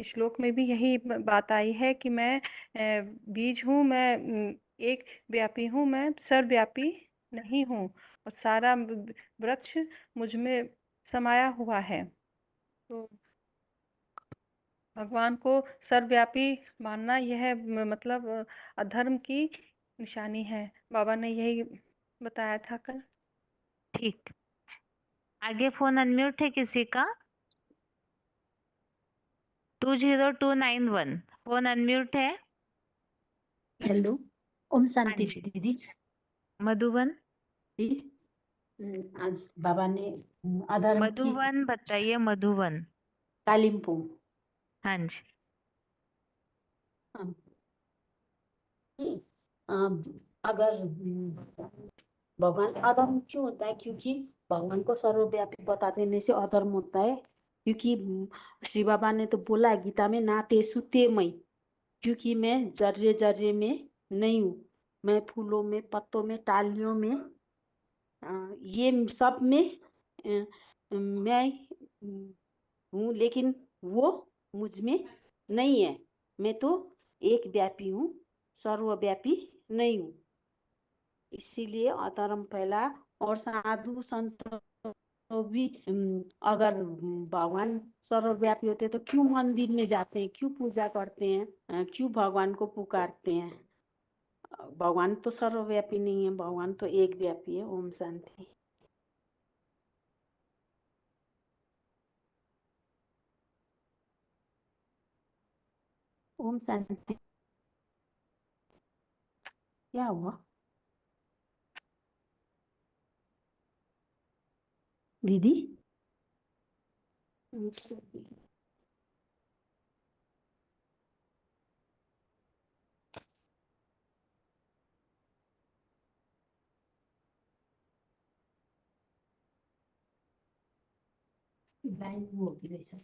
श्लोक में भी यही बात आई है कि मैं बीज हूँ, मैं एक व्यापी हूँ, मैं सर्वव्यापी नहीं हूँ, और सारा वृक्ष मुझ में समाया हुआ है। तो भगवान को सर्वव्यापी मानना यह मतलब अधर्म की निशानी है। बाबा ने यही बताया था कल। ठीक। आगे फोन अनम्यूट है किसी का? 20291 फोन अनम्यूट है। हेलो, ओम हाँ शांति जी। दीदी। मधुबन। जी, आज बाबा ने अधर्म की मधुबन बताइए, मधुबन। कालिम्पोंग। हाँ जी। हाँ, अगर भगवान अधर्म क्यों होता है, क्योंकि भगवान को सर्वव्यापी बता देने से अधर्म होता है। क्योंकि श्री बाबा ने तो बोला है गीता में, ना तेसु ते मई, क्योंकि मैं जर्रे जर्रे में नहीं हूँ, मैं फूलों में, पत्तों में, टालियों में, ये सब में मैं हूँ, लेकिन वो मुझ में नहीं है। मैं तो एक व्यापी हूँ, सर्वव्यापी नहीं हूँ। इसीलिए अधर्म फैला। और साधु संत तो भी अगर भगवान सर्वव्यापी होते तो क्यों मंदिर में जाते हैं, क्यों पूजा करते हैं, क्यों भगवान को पुकारते हैं? भगवान तो सर्वव्यापी नहीं है, भगवान तो एक व्यापी है। ओम शांति। ओम शांति। क्या हुआ दीदी? लाइन वो होगी वैसे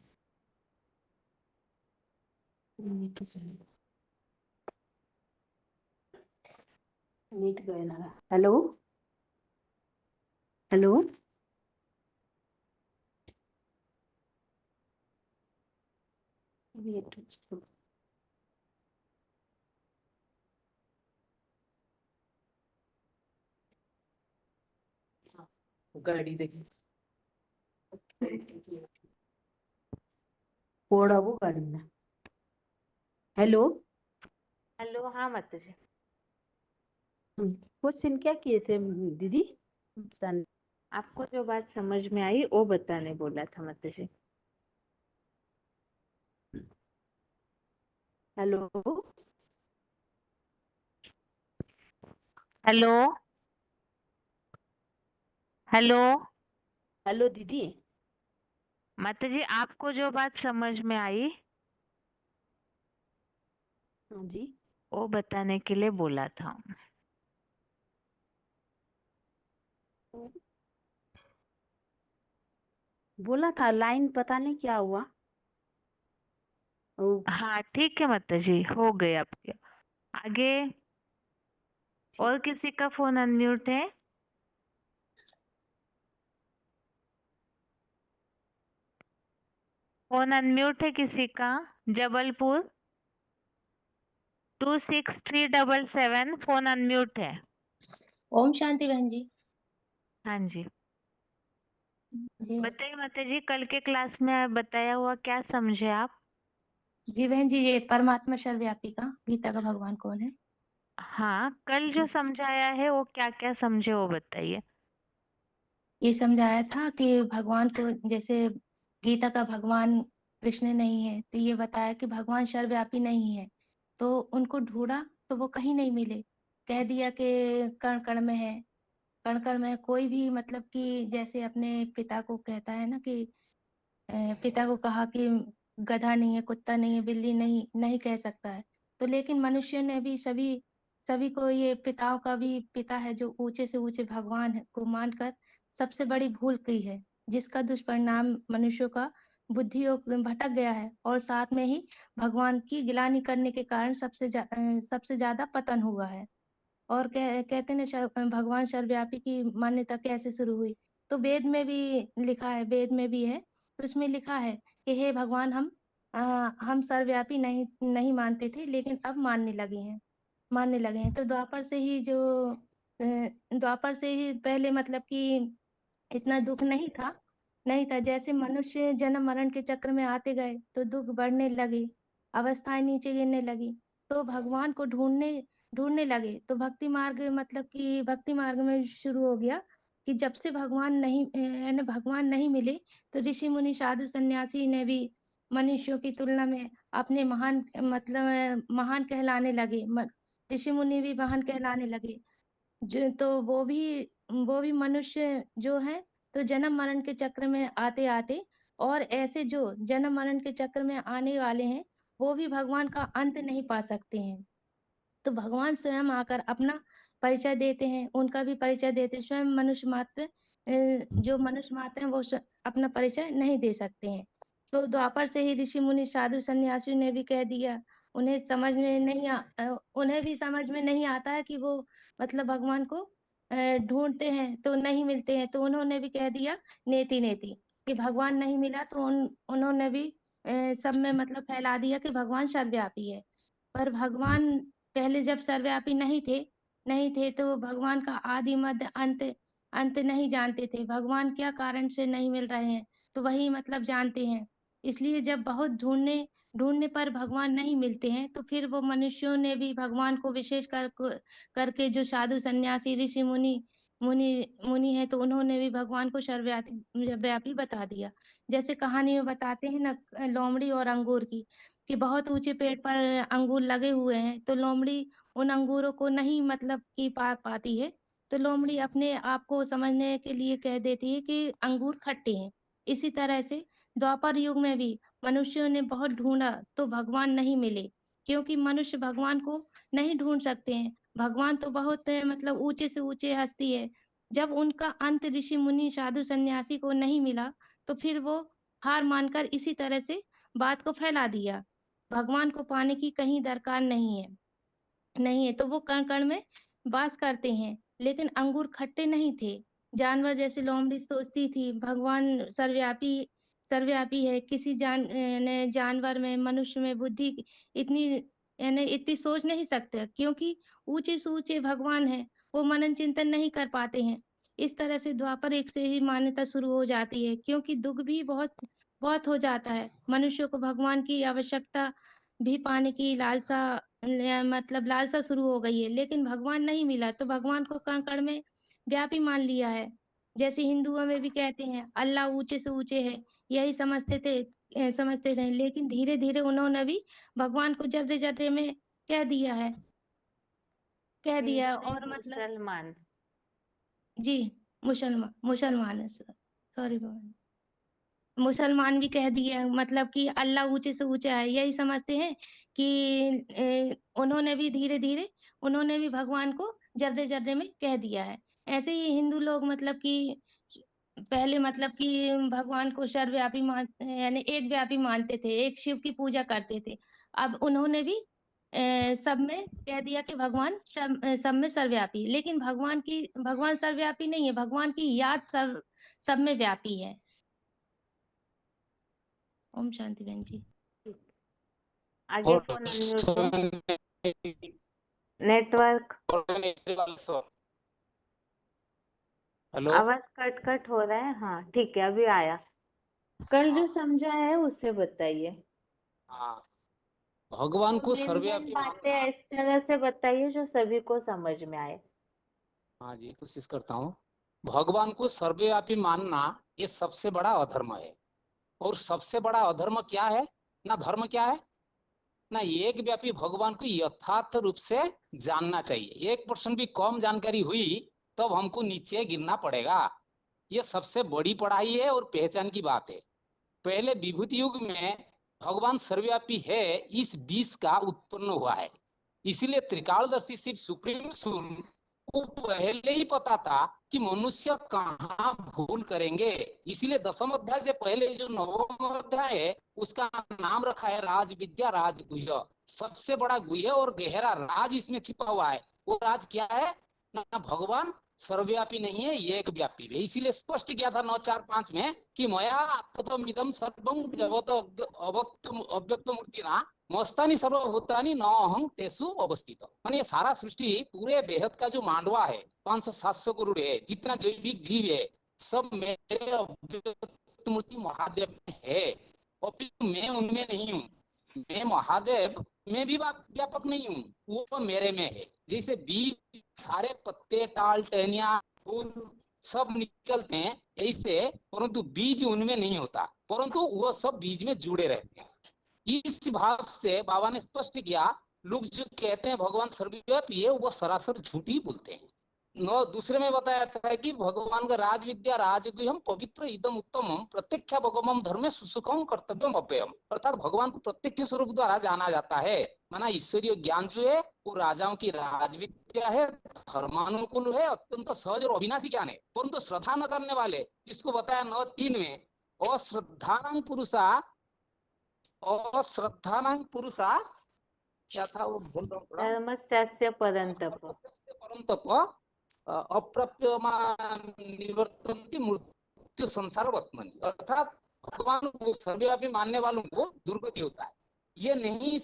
नीट गए ना। हेलो हेलो गाड़ी देखी ಓಡವು ಗಾಡಿನ हेलो हेलो, हाँ माता जी। क्वेश्चन क्या किए थे दीदी? आपको जो बात समझ में आई वो बताने बोला था माता जी। हेलो हेलो हेलो हेलो दीदी। माता जी, आपको जो बात समझ में आई हाँ जी वो बताने के लिए बोला था। बोला था लाइन पता नहीं क्या हुआ। ओ, हाँ ठीक है माता जी, हो गए आपके। आगे और किसी का फोन अनम्यूट है? फोन अनम्यूट है किसी का? जबलपुर 26377 फोन अनम्यूट है। ओम शांति बहन जी। हाँ जी, जी बताइए माता जी, कल के क्लास में बताया हुआ क्या समझे आप? जी बहन जी, ये परमात्मा सर्वव्यापी का गीता का भगवान कौन है? हाँ, कल जो समझाया है वो क्या क्या समझे वो बताइए। ये समझाया था कि भगवान को, जैसे गीता का भगवान कृष्ण नहीं है, तो ये बताया कि भगवान सर्वव्यापी नहीं है, तो उनको ढूंढा तो वो कहीं नहीं मिले। कह दिया कि कण कण में है, कण कण में है। कोई भी मतलब कि जैसे अपने पिता को कहता है ना कि पिता को कहा कि गधा नहीं है, कुत्ता नहीं है, बिल्ली नहीं नहीं कह सकता है। तो लेकिन मनुष्य ने भी सभी सभी को ये पिताओं का भी पिता है जो ऊंचे से ऊंचे भगवान है को मानकर सबसे बड़ी भूल की है, जिसका दुष्परिणाम मनुष्यों का बुद्धि योग भटक गया है, और साथ में ही भगवान की गिलानी करने के कारण सबसे ज्यादा पतन हुआ है। और कहते हैं भगवान सर्वव्यापी की मान्यता कैसे शुरू हुई? तो वेद में भी लिखा है, वेद में भी है। तो उसमें लिखा है कि हे भगवान, हम सर्वव्यापी नहीं नहीं मानते थे, लेकिन अब मानने लगे हैं। तो द्वापर से ही पहले मतलब कि इतना दुख नहीं था। जैसे मनुष्य जन्म मरण के चक्र में आते गए तो दुख बढ़ने लगे, अवस्थाएं नीचे गिरने लगी, तो भगवान को ढूंढने लगे। तो भक्ति मार्ग में शुरू हो गया कि जब से भगवान नहीं मिले, तो ऋषि मुनि साधु सन्यासी ने भी मनुष्यों की तुलना में अपने महान कहलाने लगे। ऋषि मुनि भी महान कहलाने लगे। जो तो वो भी मनुष्य जो है, तो जन्म मरण के चक्र में आते आते, और ऐसे जो जन्म मरण के चक्र में आने वाले हैं, वो भी भगवान का अंत नहीं पा सकते हैं। तो भगवान स्वयं आकर अपना परिचय देते हैं, उनका भी परिचय देते हैं। स्वयं जो मनुष्य मात्र हैं, वो अपना परिचय नहीं दे सकते हैं। तो द्वापर से ही ऋषि मुनि साधु सन्यासियों ने भी कह दिया। उन्हें भी समझ में नहीं आता है कि वो मतलब भगवान को ढूंढते हैं तो नहीं मिलते हैं। तो उन्होंने भी कह दिया नेति नेति कि भगवान नहीं मिला, तो उन्होंने भी सब में मतलब फैला दिया कि भगवान सर्वव्यापी है। पर भगवान पहले जब सर्वव्यापी नहीं थे तो भगवान का आदि मध्य अंत नहीं जानते थे। भगवान क्या कारण से नहीं मिल रहे हैं, तो वही मतलब जानते हैं। इसलिए जब बहुत ढूंढने पर भगवान नहीं मिलते हैं, तो फिर वो मनुष्यों ने भी भगवान को करके जो साधु सन्यासी ऋषि मुनि है, तो उन्होंने भी भगवान को सर्वव्यापी बता दिया। जैसे कहानी में बताते हैं ना, लोमड़ी और अंगूर की, कि बहुत ऊंचे पेड़ पर अंगूर लगे हुए हैं, तो लोमड़ी उन अंगूरों को नहीं मतलब कि पाती है। तो लोमड़ी अपने आप को समझने के लिए कह देती है कि अंगूर खट्टे हैं। इसी तरह से द्वापर युग में भी मनुष्यों ने बहुत ढूंढा तो भगवान नहीं मिले, क्योंकि मनुष्य भगवान को नहीं ढूंढ सकते हैं। भगवान तो बहुत मतलब ऊंचे से ऊंचे हस्ती है। जब उनका अंत ऋषि मुनि साधु सन्यासी को नहीं मिला, तो फिर वो हार मानकर इसी तरह से बात को फैला दिया। भगवान को पाने की कहीं दरकार नहीं है, तो वो कण-कण में वास करते हैं। लेकिन अंगूर खट्टे नहीं थे। जानवर जैसे लोमड़ी सोचती थी भगवान सर्वव्यापी है। किसी ने जानवर में, मनुष्य में बुद्धि इतनी यानी इतनी सोच नहीं सकते, क्योंकि ऊँचे से ऊँचे भगवान हैं, वो मनन चिंतन नहीं कर पाते हैं। इस तरह से द्वापर युग से ही मान्यता शुरू हो जाती है, क्योंकि दुःख भी बहुत बहुत हो जाता है। मनुष्य को भगवान की आवश्यकता भी पाने की मतलब लालसा शुरू हो गई है, लेकिन भगवान नहीं मिला तो भगवान को कण-कण में व्यापी मान लिया है। जैसे हिंदुओं में भी कहते हैं अल्लाह ऊँचे से ऊँचे है, यही समझते थे, लेकिन धीरे-धीरे उन्होंने भी भगवान को जर्रे-जर्रे में कह दिया है हिंदू नहीं, और मतलब मुसलमान। जी, मुसलमान है सॉरी मुसलमान भी कह दिए, मतलब कि अल्लाह ऊँचे से ऊँचा है, यही समझते हैं कि उन्होंने भी धीरे-धीरे उन्होंने भी भगवान को जर्रे-जर्रे में कह दिया है। ऐसे ही हिंदू लोग मतलब कि पहले मतलब कि भगवान को सर्वव्यापी यानी एक व्यापी मानते थे, एक शिव की पूजा करते थे। अब उन्होंने भी सब में कह दिया कि भगवान सब में सर्वव्यापी, लेकिन भगवान सर्वव्यापी नहीं है, भगवान की याद सब में व्यापी है। ओम शांति बहन जी। आगे फोन अनम्यूट दो। Network hello. आवाज कट हो रहा है। हाँ ठीक है, अभी आया। कल जो समझा है उससे बताइए। हाँ, भगवान को मेन सर्वव्यापी बातें इस तरह से बताइए जो सभी को समझ में आए। हाँ जी, कोशिश करता हूँ। भगवान को सर्वव्यापी मानना ये सबसे बड़ा अधर्म है। और सबसे बड़ा अधर्म क्या है ना, धर्म क्या है ना, एक व्यापी भगवान को यथार्थ रूप से जानना चाहिए। 1% भी कम जानकारी हुई तब हमको नीचे गिरना पड़ेगा। ये सबसे बड़ी पढ़ाई है और पहचान की बात है। पहले विभूति युग में भगवान सर्वव्यापी है, इस बीज का उत्पन्न हुआ है। इसीलिए त्रिकालदर्शी शिव सुप्रीम सूर्य को पहले ही पता था कि मनुष्य कहाँ भूल करेंगे। इसीलिए 10वें अध्याय से पहले जो 9वां अध्याय है उसका नाम रखा है राज विद्या राज गुह्य। सबसे बड़ा गुह्य और गहरा राज इसमें छिपा हुआ है। वो राज क्या है ना, भगवान सर्वव्यापी नहीं है, एक व्यापी है। इसीलिए स्पष्ट किया था 9:4-5 में कि मया आत्मतमिदं सर्वं जगत अव्यक्त मूर्ति ना मस्तानी सर्वभूतानि न अहं तेसु अवस्थित। माने ये सारा सृष्टि पूरे बेहद का जो मांडवा है 500-700 करोड़ है, जितना जैविक जीव है सब मेरे अव्यक्त मूर्ति महादेव में है। और मैं उनमें नहीं हूँ, मैं महादेव में भी व्यापक नहीं हूँ, वो मेरे में है। जैसे बीज सारे पत्ते टाल टहनिया फूल सब निकलते हैं ऐसे, परंतु बीज उनमें नहीं होता, परंतु वो सब बीज में जुड़े रहते हैं। इस भाव से बाबा ने स्पष्ट किया, लोग जो कहते हैं भगवान सर्वव्यापी है वो सरासर झूठी बोलते हैं। दूसरे में बताया था कि भगवान का राज विद्या राजगुह्यम पवित्र इदम उत्तमम प्रत्यक्ष भगवम धर्मे सुसुखम कर्तव्यम अव्ययम। अर्थात भगवान को प्रत्यक्ष स्वरूप द्वारा जाना जाता है। माना ईश्वरीय ज्ञान जो है वो राजाओं की राज विद्या है, धर्मानुकूल है, अत्यंत सहज और अविनाशी ज्ञान है। परंतु श्रद्धा न करने वाले, जिसको बताया 9:3 में, अश्रद्धानां पुरुषा क्या था वो भूल रहा हूँ थोड़ा, धर्मस्यास्य परंतप परंतप निवर्तन्ति मृत्यु संसार वर्तमनि। अर्थात भगवान को सर्वव्यापी मानने वालों को दुर्गति होता है। ये नहीं,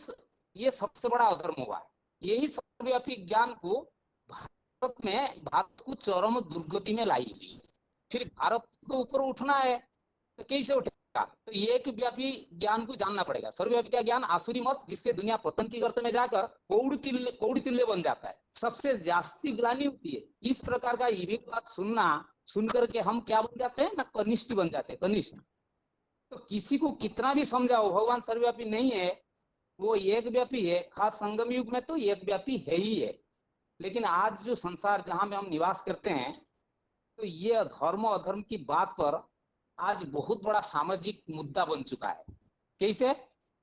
ये सबसे बड़ा अधर्म हुआ। यही सर्वव्यापी ज्ञान को भारत को चरम दुर्गति में लाई हुई। फिर भारत को ऊपर उठना है तो कैसे उठेगा? तो एक व्यापी ज्ञान को जानना पड़ेगा। सर्वव्यापी का ज्ञान आसुरी मत, जिससे दुनिया पतन की गर्त में जाकर कौड़ी तुल्य बन जाता है, सबसे जास्ती ग्लानि होती है। इस प्रकार का ये भी बात सुन करके हम क्या बन जाते हैं ना, कनिष्ठ बन जाते हैं, कनिष्ठ। तो किसी को कितना भी समझाओ भगवान सर्वव्यापी नहीं है, वो एक व्यापी है। खास संगम युग में तो एक व्यापी है ही है। लेकिन आज जो संसार जहां में हम निवास करते हैं, तो ये धर्म अधर्म की बात पर आज बहुत बड़ा सामाजिक मुद्दा बन चुका है। कैसे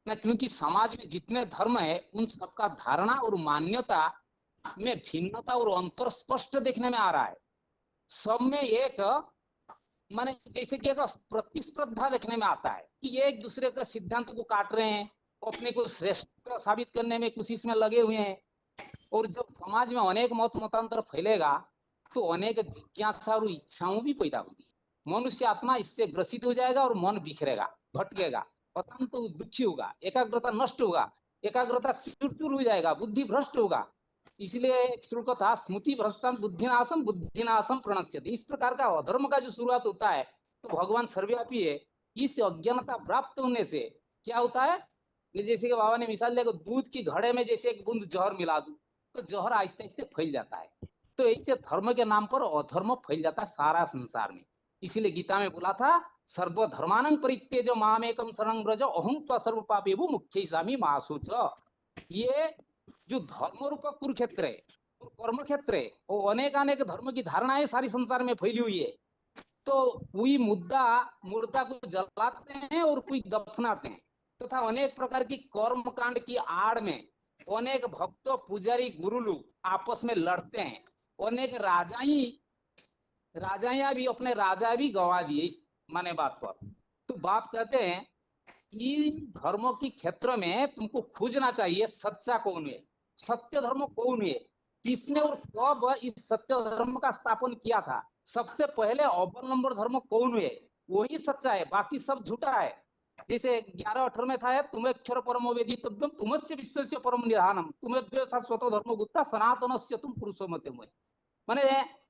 ना, क्योंकि समाज में जितने धर्म है उन सबका धारणा और मान्यता में भिन्नता और अंतर स्पष्ट देखने में आ रहा है। सब में एक माने जैसे कि एक प्रतिस्पर्धा देखने में आता है कि ये एक दूसरे का सिद्धांत को काट रहे हैं, अपने को श्रेष्ठ साबित करने में कोशिश में लगे हुए हैं। और जब समाज में अनेक मत मतांतर फैलेगा तो अनेक जिज्ञासा और इच्छाओं भी पैदा होगी। मनुष्य आत्मा इससे ग्रसित हो जाएगा और मन बिखरेगा, भटकेगा, अशांत दुखी होगा, एकाग्रता नष्ट होगा, एकाग्रता चूर-चूर हो जाएगा, बुद्धि भ्रष्ट होगा। इसलिए एक श्लोक था, स्मृति भ्रष्टान बुद्धिनाशम बुद्धिनाशम प्रणश्यति। इस प्रकार का अधर्म का जो शुरुआत होता है तो भगवान सर्वव्यापी है। इस अज्ञानता प्राप्त होने से क्या होता है, जैसे कि बाबा ने मिसाल दिया, दूध की घड़े में जैसे एक बूंद जहर मिला दूं तो जहर आहिस्ते आहिस्ते फैल जाता है। तो ऐसे धर्म के नाम पर अधर्म फैल जाता है सारा संसार में। इसीलिए गीता में बोला था, सर्वधर्मानं परित्यज्य मामेकं शरणं व्रज अहं त्वा सर्व पापेभ्यो मुक्त्यैषामि मा शुच। ये जो धर्म रूप कुरुक्षेत्र है और कर्म क्षेत्र है, वो अनेक अनेक धर्म की धारणाएं सारी संसार में फैली हुई है। तो कोई मुर्दा को जलाते हैं और कोई दफनाते हैं, तथा अनेक प्रकार की कर्म कांड की आड़ में अनेक भक्त पुजारी गुरु लोग आपस में लड़ते हैं। अनेक राजाइयां भी अपने राजा भी गवा दिए इस माने बात पर। तो बाप कहते हैं इन धर्मों की क्षेत्र में तुमको खोजना चाहिए सच्चा कौन है, सत्य धर्म कौन है, किसने और कब इस सत्य धर्म का स्थापन किया था। सबसे पहले अव्वल नंबर धर्म कौन है, वही सच्चा है, बाकी सब झूठा है। जैसे 11-18 में था, तुम्हेक्षर परमो वेदितव्यम तुमस्य विश्वस्य परम निधानम तुम्हेभ्यो शाश्वतो धर्मो गुप्ता सनातनस्य तुम पुरुषो मते। माने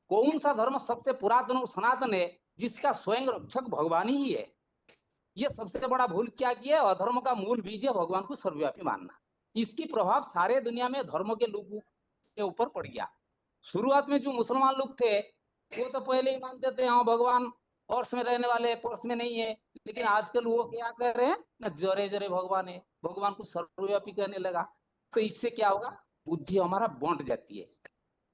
कौन सा धर्म सबसे पुरातन और सनातन है, जिसका स्वयं रक्षक भगवान ही है। ये सबसे बड़ा भूल क्या किया, अधर्म का मूल बीज है भगवान को सर्वव्यापी मानना। इसकी प्रभाव सारे दुनिया में धर्म के लोगों के ऊपर पड़ गया। शुरुआत में जो मुसलमान लोग थे वो तो पहले ही मानते थे हाँ भगवान पर्स में रहने वाले, पर्स में नहीं है। लेकिन आजकल वो क्या कर रहे हैं ना, जरे जरे भगवान है, भगवान को सर्वव्यापी कहने लगा। तो इससे क्या होगा, बुद्धि हमारा बंट जाती है,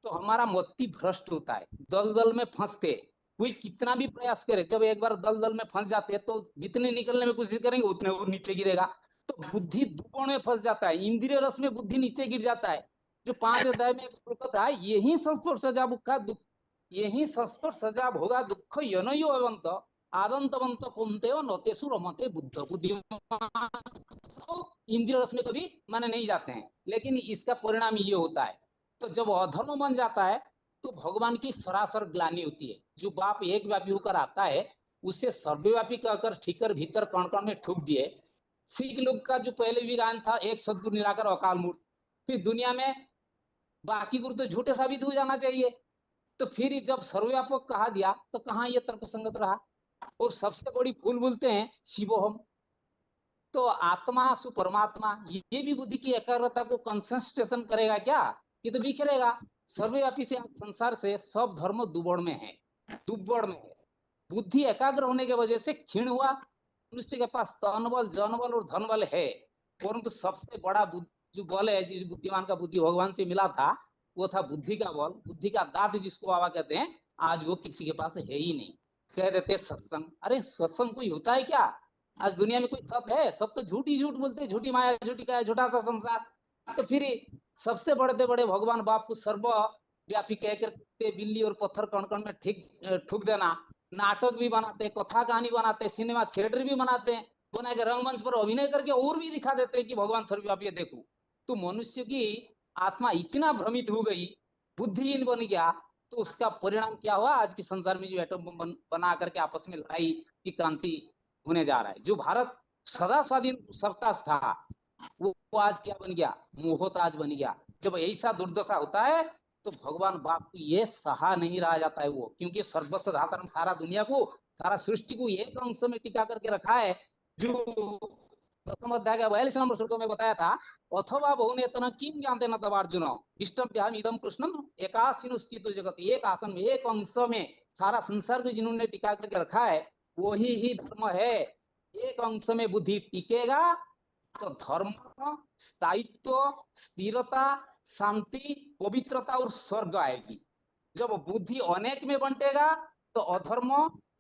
तो हमारा मति भ्रष्ट होता है, दलदल में फंसते। कोई कितना भी प्रयास करे, जब एक बार दलदल में फंस जाते हैं तो जितने निकलने में कोशिश करेंगे उतने वो नीचे गिरेगा। तो बुद्धि दुगुण में फंस जाता है, इंद्रिय रस में बुद्धि नीचे गिर जाता है। जो 5 अध्याय में एक श्लोक था, यही संस्पर्श सजा भुखा दुख, यही संस्पर्श सजा भोगा दुख यनयो अवंत आदंतवंत कुंतेव नोतेसु रमते बुद्ध। बुद्धिमान इंद्रिय रस में कभी माने नहीं जाते हैं, लेकिन इसका परिणाम ये होता है। तो जब अधर्म बन जाता है तो भगवान की सरासर ग्लानि होती है। जो बाप एक व्यापी होकर आता है उसे सर्वव्यापी कहकर ठीकर भीतर कण कण में ठूक दिए। सिख लोग का जो पहले भी गान था, एक सदगुरु निराकर अकाल मूर्त, फिर दुनिया में बाकी गुरु तो झूठे साबित हो जाना चाहिए। तो फिर जब सर्वव्यापक कहा दिया तो कहाँ ये तर्क संगत रहा। और सबसे बड़ी भूल बोलते हैं शिवोहम। तो आत्मा सु परमात्मा, ये भी बुद्धि की एकाग्रता को कंसंट्रेशन करेगा क्या, ये तो बिखरेगा। सर्वव्यापी से संसार से सब धर्म दुबड़ में है, दुब्बड़ में है। बुद्धि एकाग्र होने की वजह से क्षीण हुआ। मनुष्य के पास तन बल, जन बल और धन बल है, परंतु सबसे बड़ा जो बल है, जिस बुद्धिमान का बुद्धि भगवान से मिला था, वो था बुद्धि का बल, बुद्धि का दाद जिसको बाबा कहते हैं। आज वो किसी के पास है ही नहीं। कह देते सत्संग, अरे सत्संग कोई होता है क्या? आज दुनिया में कोई सत्य है? सब तो झूठ ही झूठ बोलते, झूठी माया, झूठी का झूठा सा संसार। तो फिर सबसे बड़े बड़े भगवान बाप को सर्वव्यापी कहकर बिल्ली और पत्थर कण कण में ठुक देना। नाटक भी बनाते, कथा कहानी बनाते, सिनेमा थिएटर भी बनाते हैं, बना के रंगमंच पर अभिनय करके और भी दिखा देते हैं कि भगवान सर्वव्यापी है, देखो। तो मनुष्य की आत्मा इतना भ्रमित हो गई, बुद्धिहीन बन गया, तो उसका परिणाम क्या हुआ, आज की संसार में जो एटम बम बना करके आपस में लड़ाई की क्रांति होने जा रहा है। जो भारत सदा स्वाधीन सत्ता था वो आज क्या बन गया, मोहताज बन गया। जब ऐसा दुर्दशा होता है तो भगवान बाप को ये सहा नहीं रहा जाता है वो, क्योंकि सर्वस्व धातरम, सारा दुनिया को, सारा सृष्टि को एक अंश में टिका करके रखा है। जो प्रथम अध्याय का 42 नंबर श्लोक में बताया था, अथवा बहुनेतन किम ज्ञानते न तव अर्जुन इष्टभ्याम इदम कृष्णम एकासीन स्थितो जगत। एक आसन में, एक अंश में सारा संसार को जिन्होंने टिका करके रखा है वही ही धर्म है। एक अंश में बुद्धि टिकेगा तो धर्म, स्थायित्व, स्थिरता, शांति, पवित्रता और स्वर्ग आएगी। जब बुद्धि अनेक में बंटेगा तो अधर्म,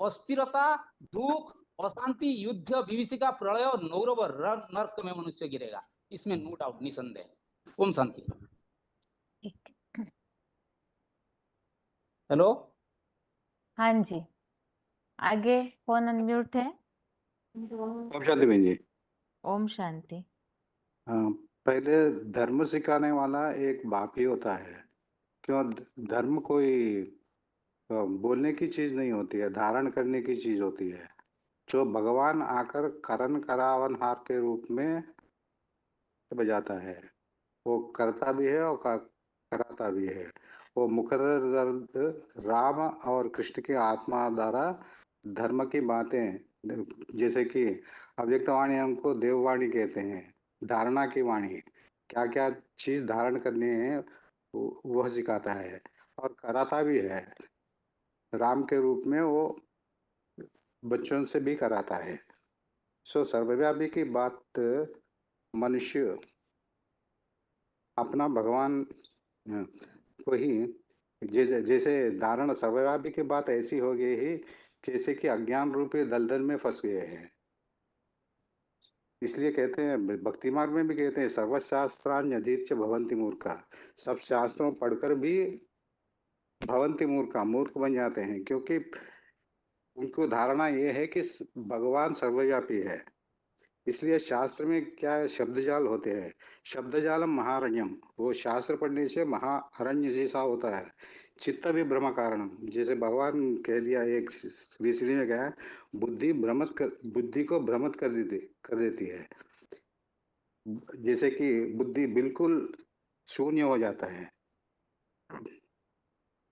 अस्थिरता, दुख, अशांति, युद्ध, विभीषिका, प्रलय और नौरव नरक में मनुष्य गिरेगा। इसमें नो डाउट, निसंदेह। ओम शांति। हेलो, हाँ जी, आगे फोन अनम्यूट है। ओम शांति बहन जी। ओम शांति। हाँ, पहले धर्म सिखाने वाला एक बाप ही होता है। क्यों? धर्म कोई बोलने की चीज नहीं होती है, धारण करने की चीज होती है। जो भगवान आकर करण करावनहार के रूप में बजाता है, वो करता भी है और कराता भी है। वो मुकर्रर राम और कृष्ण की आत्मा द्वारा धर्म की बातें, जैसे कि अव्यक्तवाणी हमको देववाणी कहते हैं, धारणा की वाणी, क्या क्या चीज धारण करनी है वह सिखाता है और कराता भी है। राम के रूप में वो बच्चों से भी कराता है। सो सर्वव्यापी की बात मनुष्य अपना भगवान को ही जैसे धारण सर्वव्यापी की बात ऐसी हो गई ही जैसे कि अज्ञान रूपी दलदल में फंस गए हैं। इसलिए कहते हैं, भक्ति मार्ग में भी कहते हैं, सर्वशास्त्रान्य अधीत्य भवन्ति मूर्खा। सब शास्त्रों पढ़कर भी भवन्ति मूर्खा, मूर्ख बन जाते हैं, क्योंकि उनको धारणा ये है कि भगवान सर्वव्यापी है। इसलिए शास्त्र में क्या है, शब्द जाल होते हैं। शब्द जालम महारण्यम, वो शास्त्र पढ़ने से महाअरण्य जैसा होता है। चित्त भी भ्रम कारणम, जैसे भगवान कह दिया एक विश्री में गया, बुद्धि को भ्रमित कर देती है। जैसे कि बुद्धि बिल्कुल शून्य हो जाता है।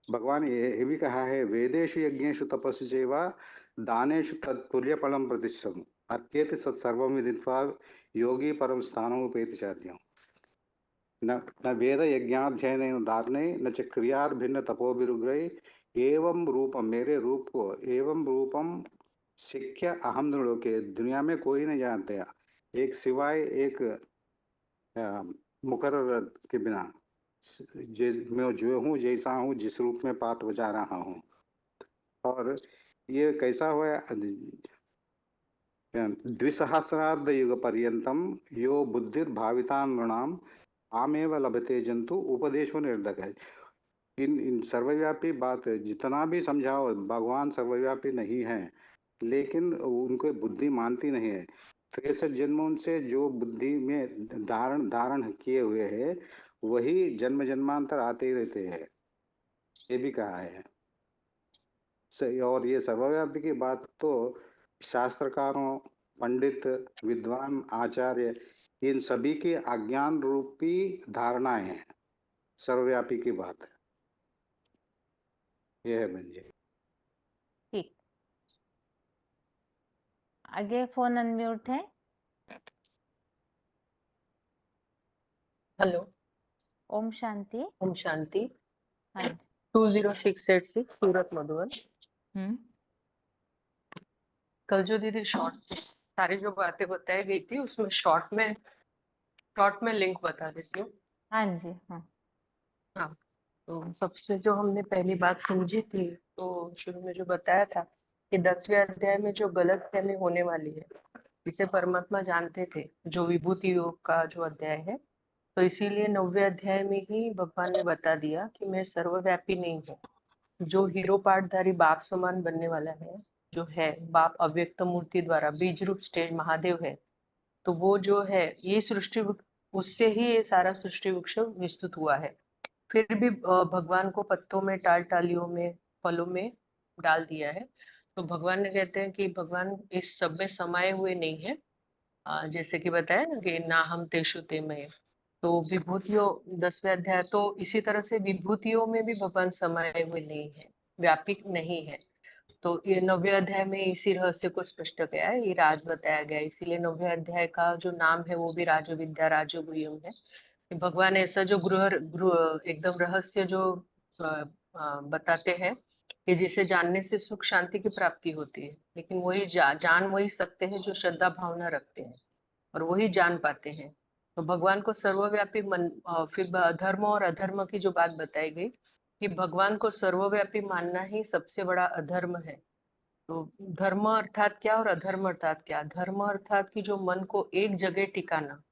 भगवान ये भी कहा है, वेदेषु यज्ञेषु तपस्सु चैव दानेषु तत्तुल्य फलम प्रतिष्ठम् अत्येति सत्सर्वं विदित्वा योगी परम स्थानमुपैति चाद्यम्। न वेद यज्ञाध्ययनेन धारणे न च क्रियाभिन्न तपोभिरुग्रैः एवं रूपम, मेरे रूप को एवं रूपम शिक्ष्य अहम नृलोके, दुनिया में कोई नहीं जानते एक सिवाय एक मुकर्रर के बिना। मैं जो हूँ, जैसा हूँ, जिस रूप में पाठ बजा रहा हूँ। और ये कैसा हुआ, द्विसहस्रार्ध युग पर्यंतम यो बुद्धिर्भाविता नृणाम आमेव लभते जंतु उपदेशो निर्धक है। इन सर्वव्यापी बात जितना भी समझाओ, भगवान सर्वव्यापी नहीं है, लेकिन उनको बुद्धि मानती नहीं है। 63 जन्मों से जो बुद्धि में धारण किए हुए हैं, वही जन्म जन्मांतर आते ही रहते हैं, ये भी कहा है। और ये सर्वव्यापी की बात तो शास्त्रकारों, पंडित, विद्वान, आचार्य, इन सभी की अज्ञान रूपी धारणाएं हैं। सर्वव्यापी की बात ये है बहन जी। ठीक, आगे फोन अनम्यूट है। हेलो, ओम शांति। ओम शांति। हाँ जी। 20686 सूरत मधुबन। हम्म। कल जो दीदी शॉर्ट सारी जो बातें बताई गई थी, उसमें शॉर्ट में लिंक बता देती हूँ। हाँ जी। हाँ तो सबसे जो हमने पहली बात समझी थी, तो शुरू में जो बताया था कि 10वें अध्याय में जो गलतफहमी होने वाली है, इसे परमात्मा जानते थे, जो विभूति योग का जो अध्याय है। तो इसीलिए 9वें अध्याय में ही भगवान ने बता दिया कि मैं सर्वव्यापी नहीं हूँ। जो हीरो पाठधारी बाप समान बनने वाला है, जो है बाप अव्यक्त मूर्ति द्वारा बीज रूप स्टेज महादेव है, तो वो जो है ये सृष्टि, उससे ही ये सारा सृष्टि वृक्ष विस्तृत हुआ है। फिर भी भगवान को पत्तों में, टाल टालियों में, फलों में डाल दिया है। तो भगवान ने कहते हैं कि भगवान इस सब में समाये हुए नहीं है। जैसे कि बताया ना कि ना हम तेषु ते मय। तो विभूतियों 10वें अध्याय, तो इसी तरह से विभूतियों में भी भगवान समाये हुए नहीं है, व्यापिक नहीं है। तो ये 9वें अध्याय में इसी रहस्य को स्पष्ट किया है, ये राज बताया गया है। इसीलिए 9वें अध्याय का जो नाम है वो भी राज विद्या राजगुह्यम है। भगवान ऐसा जो एकदम रहस्य जो बताते हैं कि जिसे जानने से सुख शांति की प्राप्ति होती है, लेकिन वही जान वही सकते हैं जो श्रद्धा भावना रखते हैं, और वही जान पाते हैं। तो भगवान को सर्वव्यापी फिर धर्म और अधर्म की जो बात बताई गई कि भगवान को सर्वव्यापी मानना ही सबसे बड़ा अधर्म है। तो धर्म अर्थात क्या और अधर्म अर्थात क्या? धर्म अर्थात कि जो मन को एक जगह टिकाना,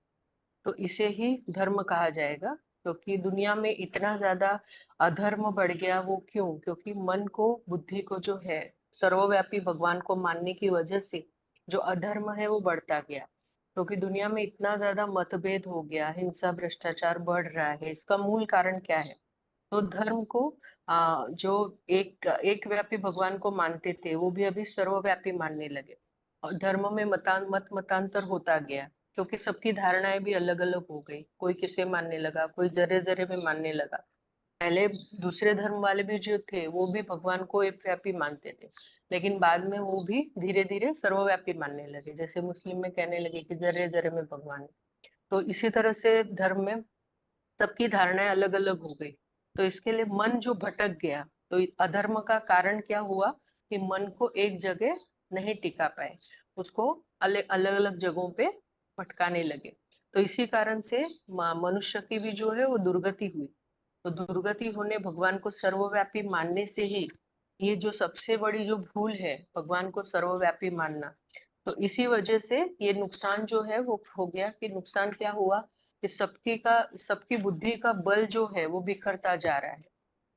तो इसे ही धर्म कहा जाएगा। क्योंकि दुनिया में इतना ज्यादा अधर्म बढ़ गया, वो क्यों? क्योंकि मन को, बुद्धि को जो है सर्वव्यापी भगवान को मानने की वजह से जो अधर्म है वो बढ़ता गया, क्योंकि दुनिया में इतना ज्यादा मतभेद हो गया, हिंसा भ्रष्टाचार बढ़ रहा है। इसका मूल कारण क्या है? तो धर्म को जो एक व्यापी भगवान को मानते थे वो भी अभी सर्वव्यापी मानने लगे, और धर्म में मतांतर होता गया, क्योंकि सबकी धारणाएं भी अलग अलग हो गई। कोई किसे मानने लगा, कोई जरे जरे में मानने लगा। पहले दूसरे धर्म वाले भी जो थे वो भी भगवान को एक व्यापी मानते थे, लेकिन बाद में वो भी धीरे धीरे सर्वव्यापी मानने लगे। जैसे मुस्लिम में कहने लगे कि जरे जरे में भगवान है। तो इसी तरह से धर्म में सबकी धारणाएं अलग अलग हो गई। तो इसके लिए मन जो भटक गया, तो अधर्म का कारण क्या हुआ कि मन को एक जगह नहीं टिका पाए, उसको अलग अलग जगहों पे भटकाने लगे। तो इसी कारण से मनुष्य की भी जो है वो दुर्गति हुई। तो दुर्गति होने भगवान को सर्वव्यापी मानने से ही, ये जो सबसे बड़ी जो भूल है भगवान को सर्वव्यापी मानना, तो इसी वजह से ये नुकसान जो है वो हो गया। कि नुकसान क्या हुआ कि सबकी बुद्धि का बल जो है वो बिखरता जा रहा है।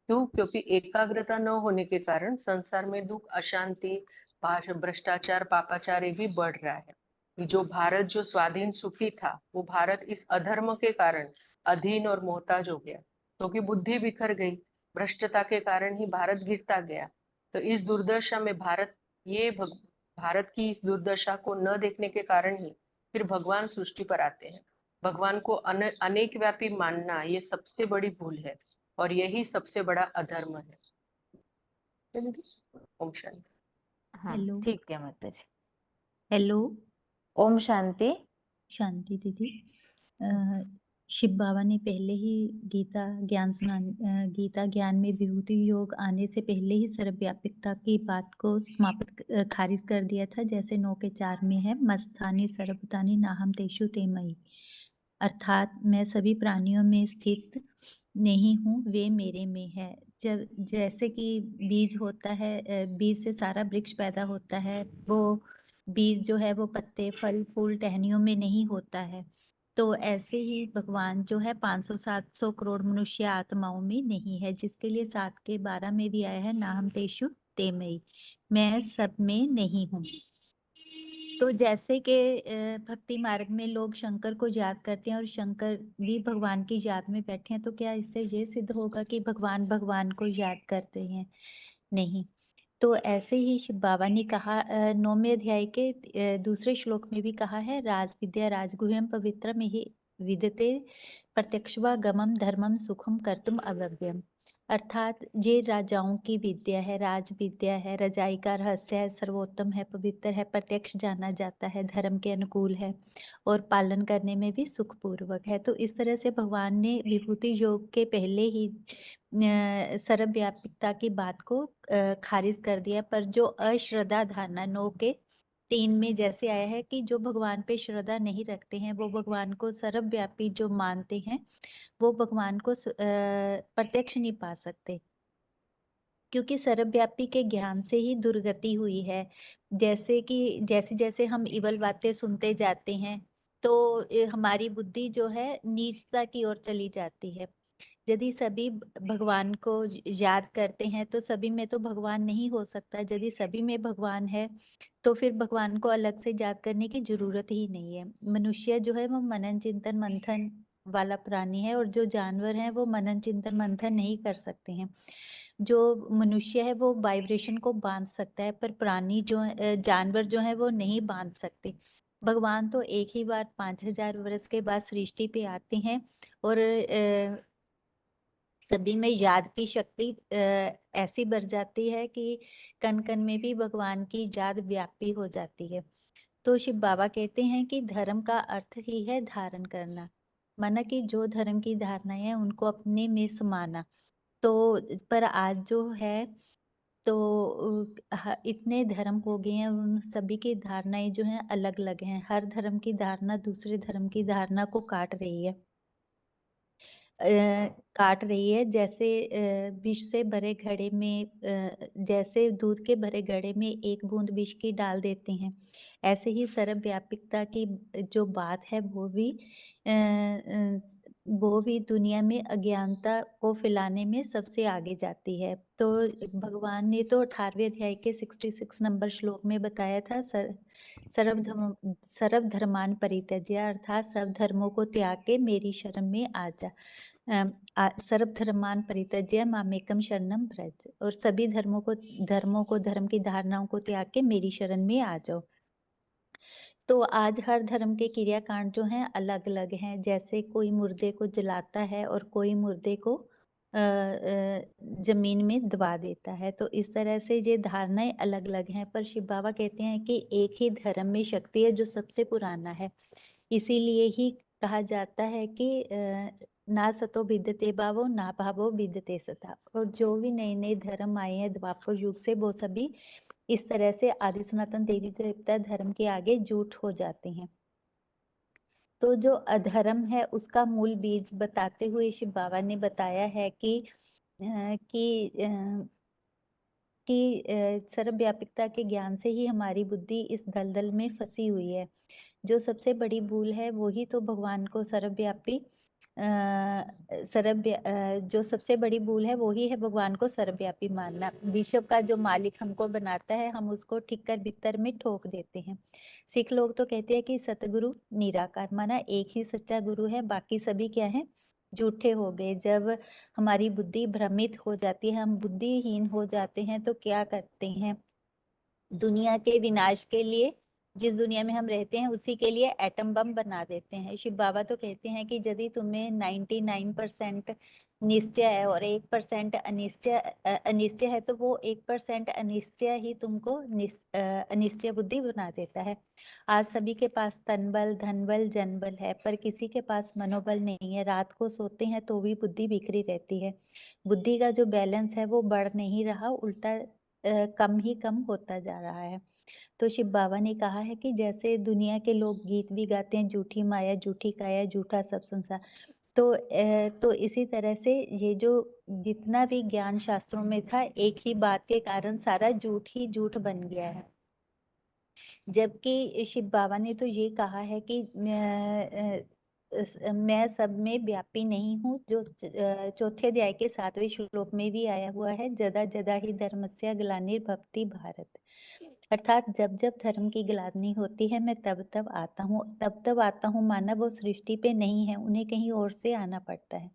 क्यों? क्योंकि एकाग्रता न होने के कारण संसार में दुख, अशांति, भ्रष्टाचार, पापाचार ये भी बढ़ रहा है। जो भारत जो स्वाधीन सुखी था, वो भारत इस अधर्म के कारण अधीन और मोहताज हो गया, क्योंकि बुद्धि बिखर गई। भ्रष्टता के कारण ही भारत गिरता गया। तो इस दुर्दशा में भारत की इस दुर्दशा को न देखने के कारण ही फिर भगवान सृष्टि पर आते हैं। भगवान को अनेक व्यापी मानना ये सबसे बड़ी भूल है, और यही सबसे बड़ा अधर्म है। ओम शांति। हाँ, हेलो ठीक है माता जी। हेलो ओम शांति। शांति दीदी। शिव बाबा ने पहले ही गीता ज्ञान में विभूति योग आने से पहले ही सर्वव्यापिकता की बात को समाप्त खारिज कर दिया था। जैसे 9 के 4 में है, मस्तानि सर्वभूतानि नाहं तेषु ते मयि, अर्थात मैं सभी प्राणियों में स्थित नहीं हूँ, वे मेरे में है। जैसे कि बीज होता है, बीज से सारा वृक्ष पैदा होता है, वो बीज जो है वो पत्ते, फल, फूल, टहनियों में नहीं होता है। तो ऐसे ही भगवान जो है 500-700 करोड़ मनुष्य आत्माओं में नहीं है, जिसके लिए 7 के 12 में भी आया है, नाहं तेषु ते मयि, मैं सब में नहीं हूँ। तो जैसे कि भक्ति मार्ग में लोग शंकर को याद करते हैं और शंकर भी भगवान की याद में बैठे हैं, तो क्या इससे ये सिद्ध होगा कि भगवान भगवान को याद करते हैं? नहीं। तो ऐसे ही शिव बाबा ने कहा 9वें अध्याय के दूसरे श्लोक में भी कहा है, राज विद्या राजगुह्यम पवित्रम हि विदते प्रत्यक्षवा गमम धर्मम सुखम कर्तुम अव्ययम। अर्थात ये राजाओं की विद्या है, राज विद्या है, रजाई का रहस्य है, सर्वोत्तम है, पवित्र है, प्रत्यक्ष जाना जाता है, धर्म के अनुकूल है और पालन करने में भी सुखपूर्वक है। तो इस तरह से भगवान ने विभूति योग के पहले ही सर्वव्यापिकता की बात को खारिज कर दिया। पर जो अश्रद्धा धारणा 9 के 3 में जैसे आया है कि जो भगवान पे श्रद्धा नहीं रखते हैं, वो भगवान को सर्वव्यापी जो मानते हैं, वो भगवान को प्रत्यक्ष नहीं पा सकते, क्योंकि सर्वव्यापी के ज्ञान से ही दुर्गति हुई है। जैसे कि जैसे जैसे हम इवल बातें सुनते जाते हैं, तो हमारी बुद्धि जो है नीचता की ओर चली जाती है। यदि सभी भगवान को याद करते हैं, तो सभी में तो भगवान नहीं हो सकता। यदि सभी में भगवान है, तो फिर भगवान को अलग से याद करने की जरूरत ही नहीं है। मनुष्य जो है वो मनन चिंतन मंथन वाला प्राणी है, और जो जानवर हैं वो मनन चिंतन मंथन नहीं कर सकते हैं। जो मनुष्य है वो वाइब्रेशन को बांध सकता है, पर प्राणी जो जानवर जो है वो नहीं बांध सकते। भगवान तो एक ही बार 5000 वर्ष के बाद सृष्टि पे आते हैं, और सभी में याद की शक्ति ऐसी बढ़ जाती है कि कण कण में भी भगवान की याद व्यापी हो जाती है। तो शिव बाबा कहते हैं कि धर्म का अर्थ ही है धारण करना, माना कि जो धर्म की धारणाएं हैं उनको अपने में समाना। तो पर आज जो है, तो इतने धर्म हो गए हैं, उन सभी की धारणाएं जो हैं अलग अलग हैं। हर धर्म की धारणा दूसरे धर्म की धारणा को काट रही है। जैसे विष से भरे घड़े में, जैसे दूध के भरे घड़े में एक बूंद विष की डाल देते हैं, ऐसे ही सर्वव्यापिकता की जो बात है वो भी वो भी दुनिया में अज्ञानता को फैलाने में सबसे आगे जाती है। तो भगवान ने तो 18वें अध्याय के 66 नंबर श्लोक में बताया था, सर्व धर्मान परित्यज्य, अर्थात सब धर्मों को त्याग के मेरी शरण में आ जा। सर्व धर्मान परित्यज्य मामेकम शरणम व्रज, और सभी धर्मों को धर्म की धारणाओं को त्याग के मेरी शरण में आ जाओ। तो आज हर धर्म के क्रियाकांड जो हैं अलग अलग हैं। जैसे कोई मुर्दे को जलाता है और कोई मुर्दे को जमीन में दबा देता है। तो इस तरह से ये धारणाएं अलग अलग हैं, पर शिव बाबा कहते हैं कि एक ही धर्म में शक्ति है जो सबसे पुराना है। इसीलिए ही कहा जाता है कि ना सतो विद्यते भावो ना भावो विद्यते सता। और जो भी नए नए धर्म आए हैं द्वापर युग से, वो सभी इस तरह से आदि सनातन देवी देवता धर्म के आगे झूठ हो जाते हैं। तो जो अधर्म है उसका मूल बीज बताते हुए शिव बाबा ने बताया है कि सर्वव्यापकता के ज्ञान से ही हमारी बुद्धि इस दलदल में फंसी हुई है। जो सबसे बड़ी भूल है वही तो भगवान को जो सबसे बड़ी भूल है वही है भगवान को सर्वव्यापी मानना। विश्व का जो मालिक हमको बनाता है हम उसको ठिक्कर बित्तर में ठोक देते हैं। सिख लोग तो कहते हैं कि सतगुरु निराकार, माना एक ही सच्चा गुरु है, बाकी सभी क्या है, झूठे हो गए। जब हमारी बुद्धि भ्रमित हो जाती है, हम बुद्धिहीन हो जाते हैं, तो क्या करते हैं, दुनिया के विनाश के लिए, जिस दुनिया में हम रहते हैं उसी के लिए एटम बम बना देते हैं। शिव बाबा तो कहते हैं कि यदि तुम्हें 99% निश्चय है और 1% अनिश्चय है, तो वो 1% अनिश्चय ही तुमको अनिश्चय बुद्धि बना देता है। आज सभी के पास तन बल, धन बल, जन बल है, पर किसी के पास मनोबल नहीं है। रात को सोते हैं तो भी बुद्धि बिखरी रहती है। बुद्धि का जो बैलेंस है वो बढ़ नहीं रहा, उल्टा कम ही कम होता जा रहा है। तो शिव बाबा ने कहा है कि जैसे दुनिया के लोग गीत भी गाते हैं, झूठी माया, झूठी काया, झूठा सब संसार, तो इसी तरह से ये जो जितना भी ज्ञान शास्त्रों में था, एक ही बात के कारण सारा झूठ ही झूठ बन गया है। जबकि शिव बाबा ने तो ये कहा है कि मैं सब में व्यापी नहीं हूँ, जो चौथे अध्याय के 7वें श्लोक में भी आया हुआ है, जदा जदा ही धर्मस्य ग्लानिर्भवति भारत। अर्थात जब जब धर्म की ग्लानि होती है मैं तब तब आता हूँ, माना वो सृष्टि पे नहीं है, उन्हें कहीं और से आना पड़ता है।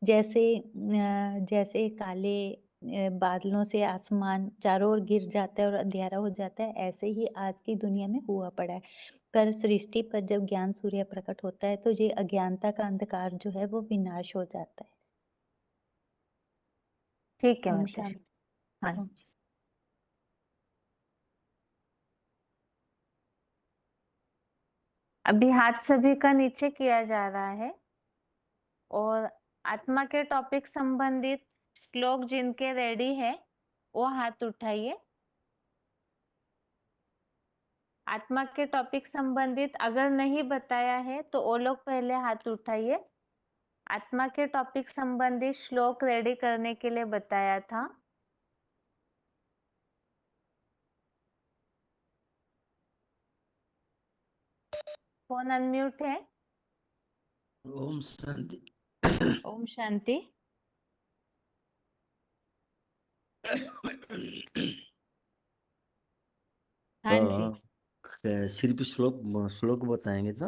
जैसे काले बादलों से आसमान चारों ओर गिर जाता है और अंधेरा हो जाता है, ऐसे ही आज की दुनिया में हुआ पड़ा है। पर सृष्टि पर जब ज्ञान सूर्य प्रकट होता है तो ये अज्ञानता का अंधकार जो है वो विनाश हो जाता है। ठीक है ओम माताजी। शांति। हाँ, ओम अभी हाथ सभी का नीचे किया जा रहा है और आत्मा के टॉपिक संबंधित श्लोक जिनके रेडी है वो हाथ उठाइए। आत्मा के टॉपिक संबंधित अगर नहीं बताया है तो वो लोग पहले हाथ उठाइए। आत्मा के टॉपिक संबंधित श्लोक रेडी करने के लिए बताया था। फोन अनम्यूट है। ओम शांति। ओम शांति। हाँ जी, सिर्फ श्लोक श्लोक बताएंगे तो?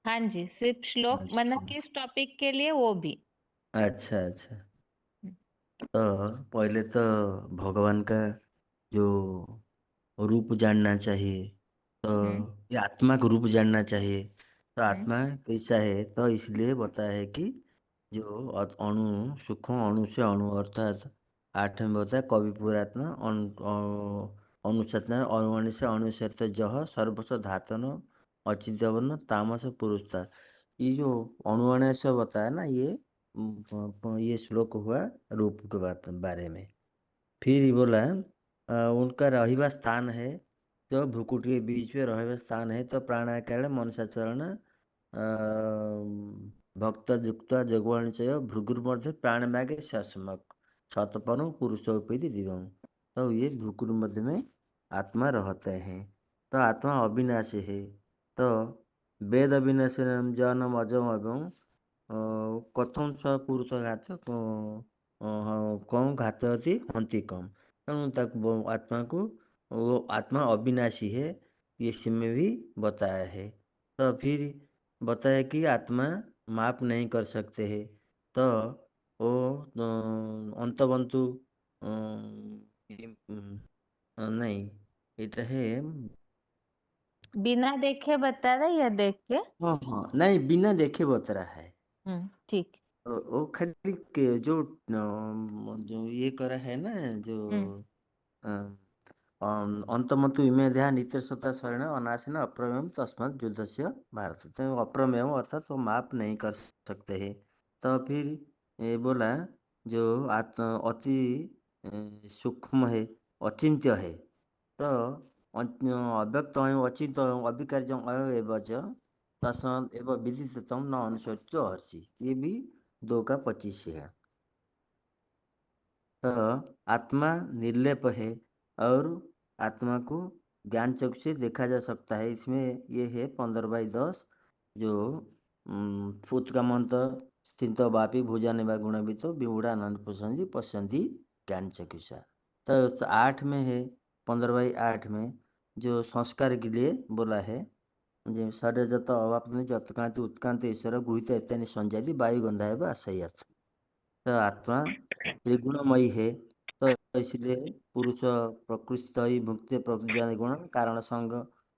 हाँ जी, सिर्फ श्लोक, मतलब किस टॉपिक के लिए वो भी। अच्छा अच्छा। तो पहले तो भगवान का जो रूप जानना चाहिए, तो ये आत्मा का रूप जानना चाहिए। तो आत्मा कैसा है, तो इसलिए बताया है कि जो अणु सूक्ष्म अणु से अणु, अर्थात 8 में बताया कवि पुरात्मा अनुचेतना अणु से अणु से जह सर्वस्व धातन अचिंत्यवन तामस पुरुषता। ये जो अणु से बताया ना, ये श्लोक हुआ रूप के बारे में। फिर ये बोला उनका रहिबा स्थान है, तो भ्रुकुट के बीच में रहिबा स्थान है, तो प्राणाकार मनसाचरण भक्त युक्त जगवाणिचय भृगुर मध्य प्राणमागे शस्मक छतपन पुरुषोपीति दिवम। तो ये भ्रुकुर मध्य में आत्मा रहते हैं। तो आत्मा अविनाशी है। तो वेद अविनाशी जन्म अजम एवं कथं स पुरुषघात कौन घातयति हन्ति कम। तेणु आत्मा को वो आत्मा अविनाशी है, ये इसमें भी बताया है। तो फिर बताया कि आत्मा माप नहीं कर सकते है, तो वो अंतबंतु नहीं, এটা है बिना देखे बता रहा है या देख के? हाँ हाँ, नहीं बिना देखे बता रहा है। ठीक। वो खाली जो ये करा है ना, जो अंतमंतु इमे देहा नित्य सत्ता शरण अनाशिन अप्रमेय तस्मात् युद्धस्य भारत। तो अप्रमेय अर्थात वो माप नहीं कर सकते हैं। तो फिर ये बोला जो अति सूक्ष्म है, अचिंत्य है, तो अव्यक्त अचिंत अविकार्य एवं तस्मात् एवं विदितम न अनुसृत्य अर्षि। ये भी 2 का 25 है। तो आत्मा निर्लेप है और आत्मा को ज्ञान चक्षु से देखा जा सकता है। इसमें ये है 15/10 जो उत्क्रामंत स्थित वापी भुजाने व गुणवित विमूढ़ानंद पसंदी पश्यंती ज्ञान चक्षुषा। तो 8 में है 15/8 में जो संस्कार के लिए बोला है, जो षड्जत अवापन जतकांति उत्कांत ईश्वर गृहित इत्यादि संजाति वायु गंधा है आशयत। तो आत्मा त्रिगुणमयी है, तो इसलिए पुरुष प्रकृति भुक्ति प्रकृति गुण कारण संग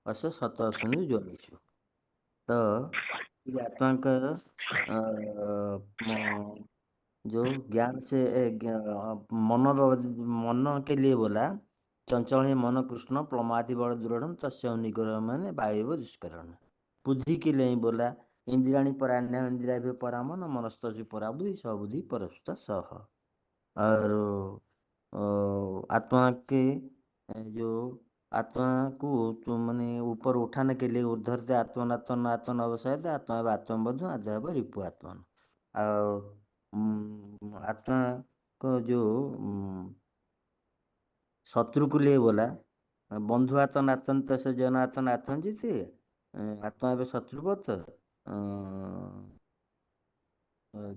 अस सत असुनि जोनिषु। तो ये आत्मा का जो ज्ञान से मन के लिए बोला, चंचल मन कृष्ण प्रमादि बड़ दृढ़ तस्य निग्रह मैंने वायु दुष्करण। बुद्धि के लिए बोला, इंद्रियाणी पराण्य इंद्रिया भी पराम न मनस्तु पराबुद्धि सबुद्धि परस्ता सह। और आत्मा के जो आत्मा को तो मैंने ऊपर उठाने के लिए उद्धरते आत्मनात्म आत्म अवसाद आत्मा आत्मबद्ध आध्यात्म रिपु आत्मा। और आत्मा को जो शत्रु को लिए बोला, बंधु आत्म आतंत से जन आत्म आत्म जीते आत्मा भी शत्रुवत,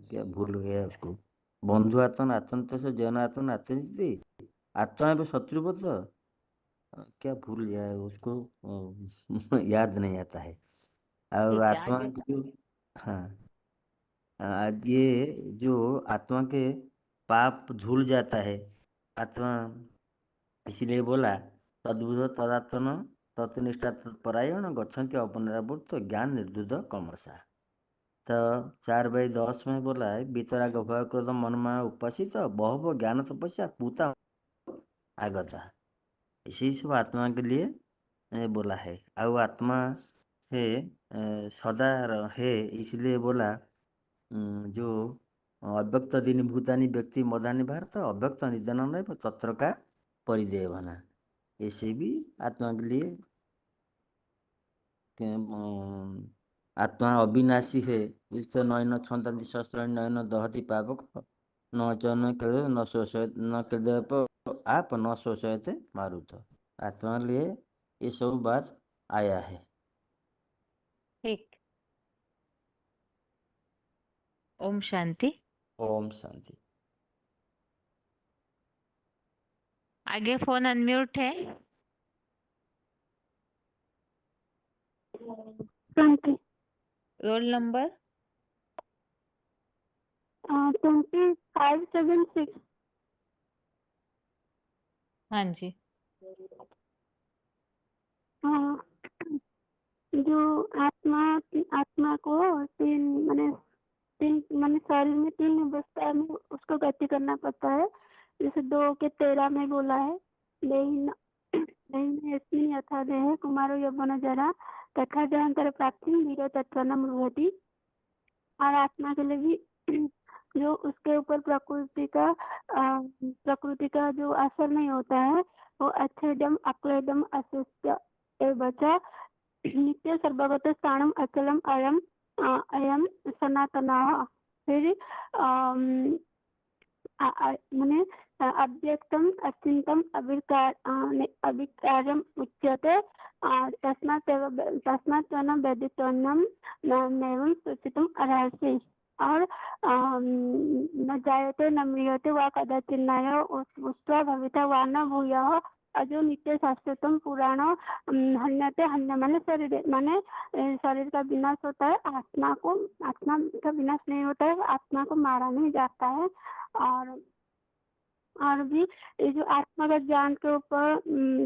क्या भूल गया उसको, बंधु आत्म आतंत से जन आत्म आत्म जीते आत्मा भी शत्रुवत, क्या भूल गया है उसको, याद नहीं आता है। और ठीक है, आत्मा आगे। की जो आज ये जो आत्मा के पाप धुल जाता है आत्मा, इसलिए बोला तद्भुत तदात्मन तत्निष्ठा तत्परायण गच्छन्ति अपनरावृत्त ज्ञान निर्दुध कमसा। तो 4/10 में बोला है वितराग भय क्रोध मनमा उपासित बहु ज्ञान तपस्या पूता आगता। इसी सब आत्मा के लिए बोला है। और आत्मा है सदा है, इसलिए बोला जो अव्यक्त दिन भूतानी व्यक्ति मदानी भारत अव्यक्त निधन नहीं तत्र का परिदेय बना। ऐसे भी आत्मा के लिए आत्मा अविनाशी है। इस तो नयन छंदी शस्त्र नयन दहती पावक न चन कृदय न शोषय न कृदय आप न शोषयते मारुत। आत्मा के लिए ये सब बात आया है। ठीक। ओम शांति। ओम शांति। आगे फोन अनम्यूट है। शांति। Roll number 2576। हाँ जी। जो आत्मा को तीन माने शरीर में 3 अवस्था में उसको गति करना पड़ता है। जैसे 2 के 13 में बोला है लेकिन यथा देह कुमारो यौवन जरा तथा जहांतर प्राप्ति वीरो तत्वनम भवति। और आत्मा के लिए भी जो उसके ऊपर प्रकृति का जो असर नहीं होता है, वो अच्छेदम अक्लेदम अशिष्ट बचा नित्य सर्वगत स्थानम अचलम अयम सनातनः। फिर माने अव्यक्तम अचिंतम अविकारम उच्यते। तस्मात् न वेदितव्यम नैवं सूचितम अर्हसि। और न जायते न म्रियते वा कदाचिन्नाय उत्सव भविता वा न भूयः अजो नित्य शाश्वतम पुराण हन्यते हन्य माने शरीर का विनाश होता है, आत्मा का विनाश नहीं होता है, आत्मा को मारा नहीं जाता है। और भी ये जो आत्मा का ज्ञान के ऊपर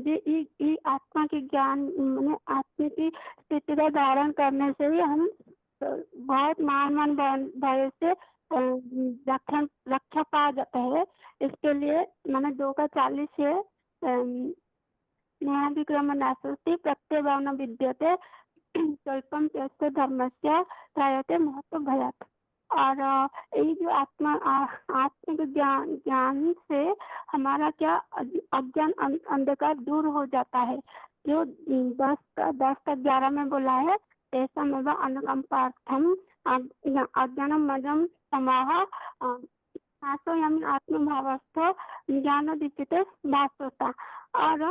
ये आत्मा के ज्ञान माने आत्मा की स्थिति का धारण करने से ही हम बहुत मान भय से रक्षा पा जाते हैं। इसके लिए मैंने 2:40 है न्यायाधिक्रम नास्ति प्रत्यभावना विद्यते स्वल्पम त्यक्त्वा धर्मस्य त्रायते महत्व भयात्। और ये जो आत्मा के ज्ञान से हमारा क्या अज्ञान अंधकार दूर हो जाता है। जो 10:11 में बोला है ऐसा मेवा अनुकंपार्थम अज्ञानम मदम समाह आसो यानी आत्मभावस्थो ज्ञान दीपिते भासोता। और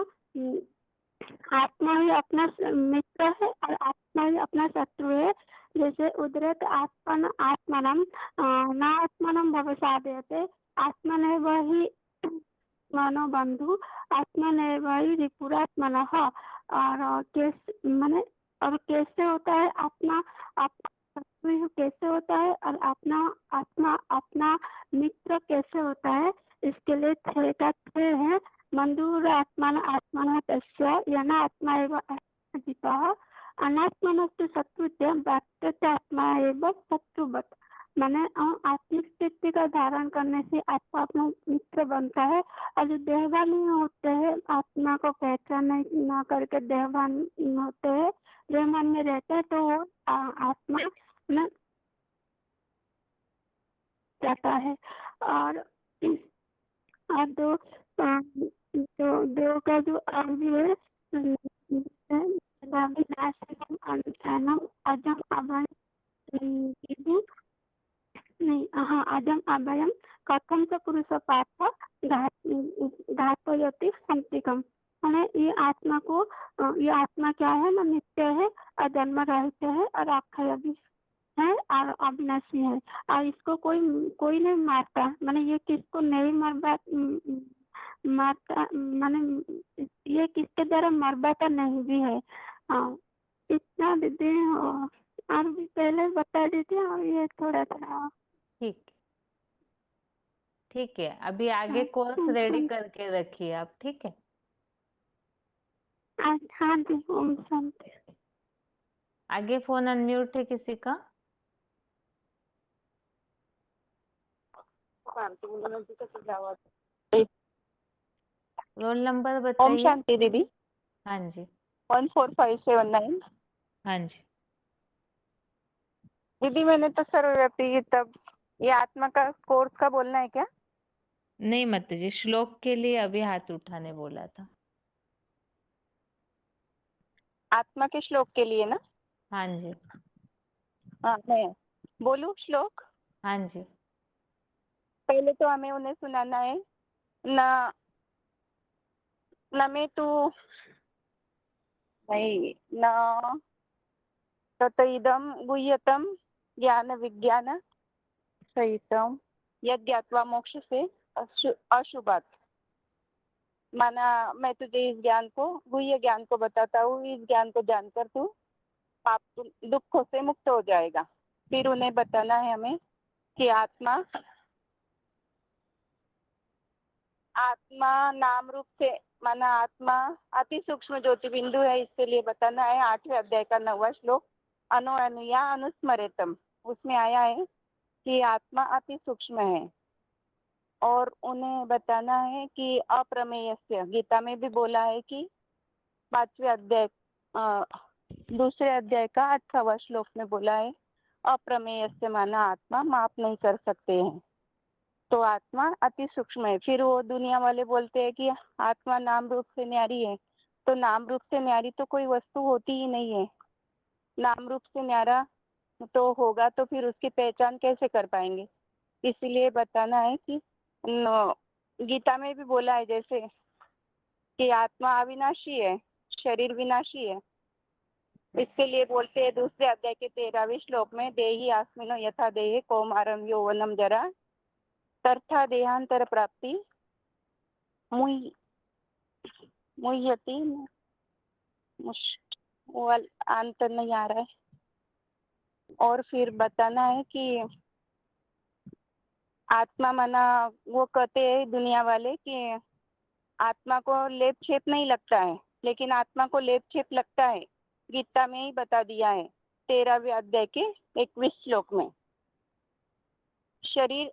आत्मा ही अपना मित्र है और आत्मा ही अपना शत्रु है। जैसे उदरत आत्मनम न आत्मनम भवसादयते आत्मन वही मानो बंधु आत्मन वही रिपुरात्मनः। और कैसे होता है आत्मा शत्रु कैसे होता है और अपना मित्र कैसे होता है। इसके लिए थे है बंधुर आत्मन तस्य यन आत्मा एव जितः अनात्मनस्तु शत्रुत्य व्यक्तस्य आत्मा एव शत्रुवत्। माने आत्मिक स्थिति का धारण करने से आत्मा अपना मित्र बनता है। और जो देहवान होते हैं आत्मा को पहचान न करके देहवान होते हैं, देहवान में रहते हैं तो वो आत्मा न जाता है। और दो का जो अर्थ है अजम अभय नहीं हाँ अजम अभयम कथम च पुरुष पार्थ घातयति संतिकम। ये आत्मा क्या है ना नित्य है, अजन्म रहित है और अक्षय भी है और अविनाशी है। और इसको कोई नहीं मारता। माने ये किसको नहीं मारता माने ये किसके द्वारा मरवाता नहीं भी है। इतना दीदी और भी पहले बता दीजिए। और ये थोड़ा था ठीक है अभी आगे कोर्स रेडी करके रखिए आप। ठीक है हाँ जी ओम शांति। आगे फोन अनम्यूट है किसी का? रोल नंबर बताइए। ओम शांति दीदी। हाँ जी 14579। हाँ जी दीदी मैंने तो सर्वव्यापी तब ये आत्मा का कोर्स का बोलना है क्या? नहीं मत जी श्लोक के लिए अभी हाथ उठाने बोला था। आत्मा के श्लोक के लिए ना? हाँ जी हाँ मैं बोलूं श्लोक? हाँ जी पहले तो हमें उन्हें सुनाना है न में तू नहीं न ततइदं गुह्यतम ज्ञान विज्ञान सहितम यद ज्ञात्वा मोक्ष से अशुभात। माना मैं तुझे इस ज्ञान को गुह्य ज्ञान को बताता हूँ, इस ज्ञान को जानकर तू पाप दुखों से मुक्त हो जाएगा। फिर उन्हें बताना है हमें कि आत्मा नाम रूप से माना आत्मा अति सूक्ष्म ज्योति बिंदु है। इसके लिए बताना है 8वें अध्याय का 9वां श्लोक अनुया अनुस्मरेतम। उसमें आया है कि आत्मा अति सूक्ष्म है। और उन्हें बताना है कि अप्रमेयस्य गीता में भी बोला है कि 5वें अध्याय 2 अध्याय का 8वां श्लोक में बोला है अप्रमेयस्य माना आत्मा माप नहीं कर सकते हैं। तो आत्मा अति सूक्ष्म है। फिर वो दुनिया वाले बोलते हैं कि आत्मा नाम रूप से न्यारी है। तो नाम रूप से न्यारी तो कोई वस्तु होती ही नहीं है। नाम रूप से न्यारा तो होगा तो फिर उसकी पहचान कैसे कर पाएंगे। इसीलिए बताना है कि गीता में भी बोला है जैसे कि आत्मा अविनाशी है, शरीर विनाशी है, इसके लिए बोलते हैं दूसरे अध्याय के 13वें श्लोक में, देहि आस्मिनो यथा देहे कौमारम यौवनम जरा तथा देहांतर प्राप्ति मुह्य मुह्यति वो अंत नहीं आ रहा है। और फिर बताना है कि आत्मा मना, वो कहते हैं दुनिया वाले कि आत्मा को लेप छेप नहीं लगता है, लेकिन आत्मा को लेप छेप लगता है। गीता में ही बता दिया है 13वें अध्याय के 21 श्लोक में। शरीर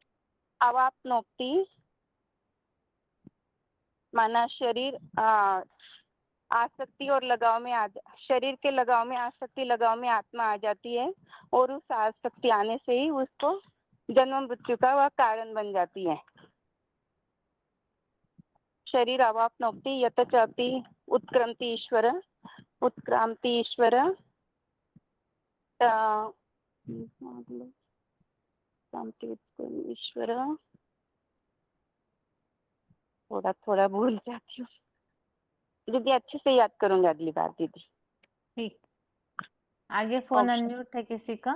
अवाप्नोति माना शरीर आसक्ति और लगाव में शरीर के लगाव में आसक्ति लगाव में आत्मा आ जाती है और उस आसक्ति आने से ही उसको जन्म मृत्यु का वह कारण बन जाती है। शरीर अवाप्नोति यत चापि उत्क्रांति ईश्वर ईश्वर थोड़ा थोड़ा भूल जाती हूँ दीदी, अच्छे से याद करूंगा अगली बार दीदी। ठीक, आगे फोन ऑप्शन अनम्यूट है किसी का?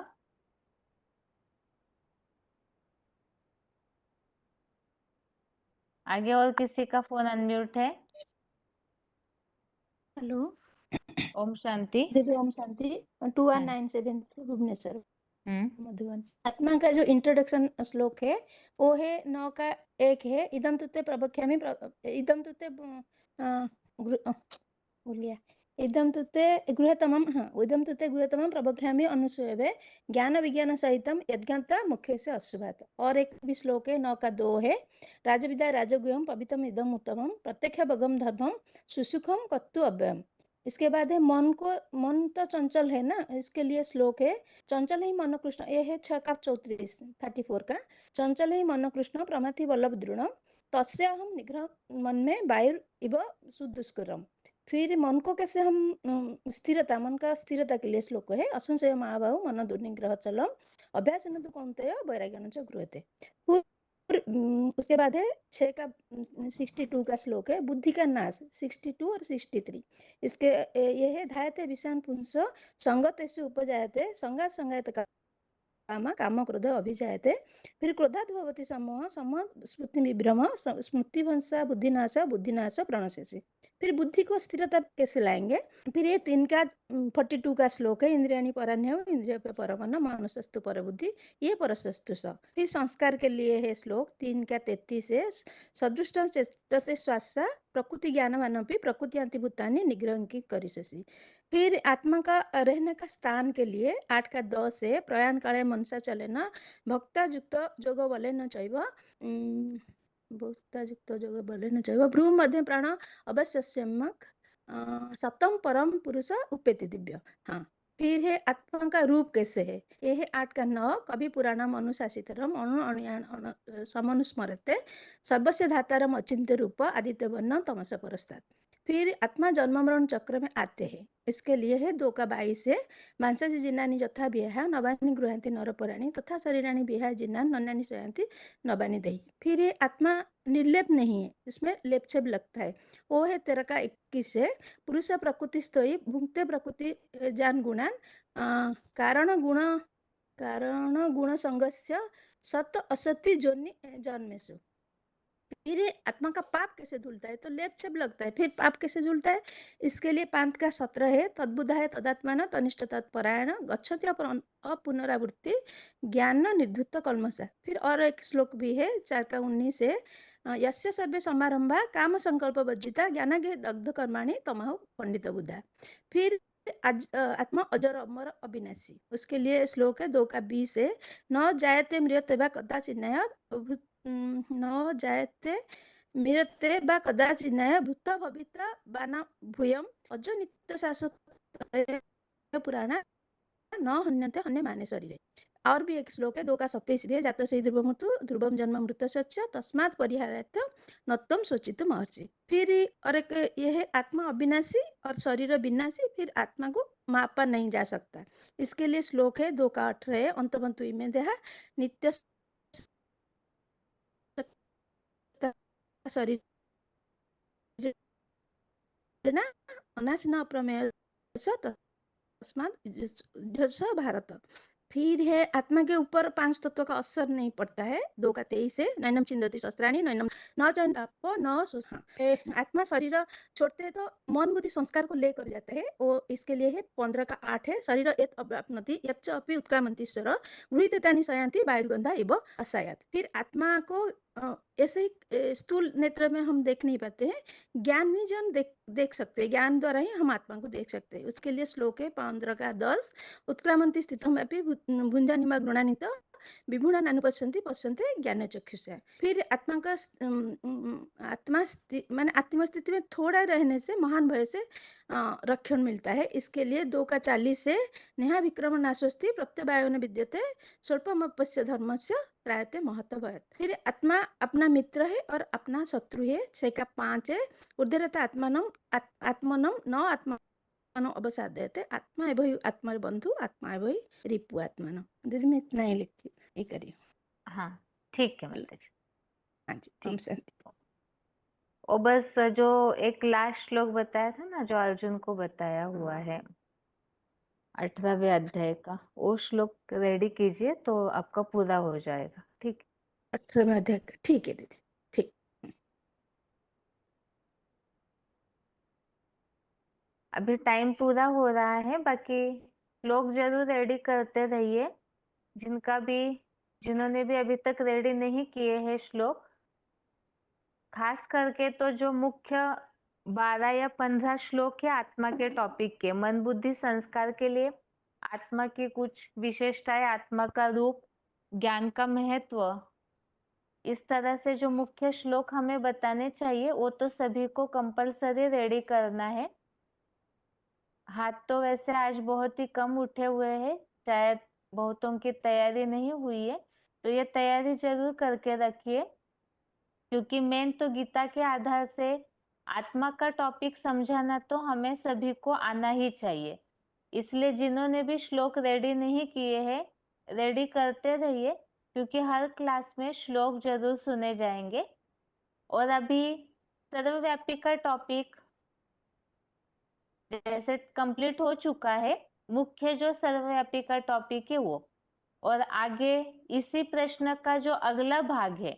आगे और किसी का फोन अनम्यूट है? हेलो ओम शांति। दीदी, ओम शांति। 2197 भुवनेश्वर मधुबन। आत्मा का जो इंट्रोडक्शन श्लोक है वो है 9 का 1 है। इदम तुते प्रवक्ष्यामि इदम तुते भूल गया। इदम तुते गृहतमम, हाँ, इदम तुते गृहतमम प्रवक्ष्यामि अनुसूयवे ज्ञान विज्ञान सहितम यज्ञान्ता मुख्य से अश्रुभात। और एक भी श्लोक है 9 का 2 है। राजविद्या राजगुह्यम पवित्रम इदम उत्तमम प्रत्यक्ष भगम धर्मम सुसुखम कत्तु अव्ययम। इसके बाद है मन तो चंचल है ना, इसके लिए श्लोक है चंचल ही मन कृष्ण, ये है 6 का 34 34 का। चंचल ही मन कृष्ण प्रमाथि वल्लभ दृढ़ तस्य हम निग्रह मन में वायु इव सुदुष्करम। फिर मन को कैसे हम स्थिरता, मन का स्थिरता के लिए श्लोक है असंशय महाबाहु मन दुर्निग्रह चलम अभ्यास न तो कौनते वैराग्यन च गृहते। उसके बाद है 6 का 62 का श्लोक है बुद्धि का नाश 62 और 63। इसके ये है धायते विषान पुंस संगतेषु उपजायते संगात संगायत काम काम क्रोध अभिजायते। फिर क्रोधात् भवति समोह समोह स्मृति विभ्रम स्मृतिभंसा बुद्धिनाश बुद्धिनाश प्रणश्यसि। फिर बुद्धि को स्थिरता कैसे लाएंगे? फिर ये 3 का 42 का श्लोक है इंद्रियाणि परान्य इंद्रिय पे परमन मानसस्तु पर बुद्धि ये परसस्तु स। फिर संस्कार के लिए है श्लोक 3 का 33 है सदृष्ट चेष्टते श्वासा प्रकृति ज्ञानवानपि प्रकृति भूतानि निग्रह की करिष्यसि। फिर आत्मा का रहने का स्थान के लिए 8 का 10 है प्रयाण काले मनसा चले न भक्ता युक्त जोग बले न चैव भक्ता युक्त जोग बले न चैव भ्रू मध्य प्राण अवश्य सतम परम पुरुष उपेति दिव्य। हाँ, फिर है आत्मा का रूप कैसे है, ये है 8 का 9 कवि पुराणम अनुशासितरम अणु समनुस्मरते सर्वस्य धातारम अचिंत्य रूप आदित्य वर्णम तमस परस्तात्। फिर आत्मा जन्म मरण चक्र में आते हैं, इसके लिए है 2 का 22 है मांसासी जिन्नानि यथा विहा नवानि गृहांति नरपराणि तथा शरीराणि विहा जिन्नानि नन्नानि शयन्ति नवानि देहि। फिर ये आत्मा निर्लेप नहीं है, इसमें लेप छेप लगता है, वो है 13 का 21 है पुरुष प्रकृति स्तोयी भुंक्ते प्रकृति जान गुणान कारण गुण संगस्य सत असति जोनि जन्मेषु। फिर आत्मा का पाप कैसे धुलता है, तो लेप छेप लगता है। फिर पाप कैसे धुलता है, इसके लिए 5 का 17 है तद्बुद्धा है तदात्मान तनिष्ठ तत्परायण गच्छति अपुनरावृत्ति ज्ञान निर्धुत कल्मषा। फिर और एक श्लोक भी है 4 का 19 है यस्य सर्वे समारंभा काम संकल्प वर्जिता ज्ञानागे दग्ध कर्माणि तमाहु पंडित बुद्धा। फिर आत्मा अजर अमर अविनाशी, उसके लिए श्लोक है 2 का 20 है न जायते म्रियते वा कदाचिन्नय न जायते म्रियते वा कदाचिन्नय भूत भविता बाना भूयम अजो नित्य शाश्वत पुराणा न हन्यते हन्य माने शरीरे। और भी एक श्लोक है 2 का 27 भी है जात से ध्रुव मृत्यु ध्रुवम जन्म मृत सच्च तस्मात् परिहारार्थ नत्वम सोचित महर्षि। फिर और एक ये है आत्मा अविनाशी और शरीर विनाशी, फिर आत्मा को मापा नहीं जा सकता, इसके लिए श्लोक है 2 का 18 है अंतबंतु इमे देहा नित्य शरीर अनाश न प्रमेय सत तस्मात् भारत। फिर है आत्मा के ऊपर 5 तत्व का असर नहीं पड़ता है। 2 का 23 है, नैनम छिन्दति शस्त्राणि नैनम न चैताप न आत्मा शरीर छोड़ते तो मन बुद्धि संस्कार को लेकर जाते हैं। वो इसके लिए है 15 का 8 है, शरीर यत् अप्राप्नोति यच्च अपि उत्क्रामन्ति ईश्वर गृहीतानि शयान्ति वायुर्गन्धा इव आसायात्। फिर आत्मा को ऐसे ही स्थूल नेत्र में हम देख नहीं पाते हैं, ज्ञान ही जन देख सकते हैं, ज्ञान द्वारा ही हम आत्मा को देख सकते हैं। उसके लिए श्लोक है 15 का 10, उत्क्रामन्ति स्थितमपि भुञ्जानिमा गृणानित विभुणा नानुपश्यन्ति पश्यन्ते ज्ञान चक्षुषा। फिर आत्मा का माने आत्म स्थिति में थोड़ा रहने से महान भय से रक्षण मिलता है। इसके लिए 2 का 40 से नेहा विक्रम नाशोस्ति प्रत्यवायन विद्यते स्वल्पमप्यस्य धर्मस्य त्रायते महत्व भयत्। फिर आत्मा अपना मित्र है और अपना शत्रु है। 6 का 5 है, उद्धरता आत्मनम न आत्मा अवसादयते आत्मा एवं आत्मा बंधु आत्मा एवं रिपु आत्मा। दीदी मैं इतना ही लिखती हूँ, ये करिए। हाँ ठीक है माता जी। हाँ जी, हम शांति। और बस जो एक लास्ट श्लोक बताया था ना, जो अर्जुन को बताया हुआ है 18वें अध्याय का, वो श्लोक रेडी कीजिए तो आपका पूरा हो जाएगा। ठीक 18वें अध्याय का, ठीक है दीदी, ठीक। अभी टाइम पूरा हो रहा है, बाकी लोग जरूर रेडी करते रहिए। जिन्होंने भी अभी तक रेडी नहीं किए हैं श्लोक, खास करके तो जो मुख्य 12 या 15 श्लोक है आत्मा के टॉपिक के, मन बुद्धि संस्कार के लिए आत्मा की कुछ विशेषताएं, आत्मा का रूप, ज्ञान का महत्व, इस तरह से जो मुख्य श्लोक हमें बताने चाहिए वो तो सभी को कंपलसरी रेडी करना है। हाथ तो वैसे आज बहुत ही कम उठे हुए हैं, शायद बहुतों की तैयारी नहीं हुई है, तो ये तैयारी जरूर करके रखिए, क्योंकि मेन तो गीता के आधार से आत्मा का टॉपिक समझाना तो हमें सभी को आना ही चाहिए। इसलिए जिन्होंने भी श्लोक रेडी नहीं किए हैं, रेडी करते रहिए, क्योंकि हर क्लास में श्लोक जरूर सुने जाएंगे। और अभी सर्वव्यापी का टॉपिक जैसे कंप्लीट हो चुका है, मुख्य जो सर्वव्यापी का टॉपिक है वो, और आगे इसी प्रश्न का जो अगला भाग है,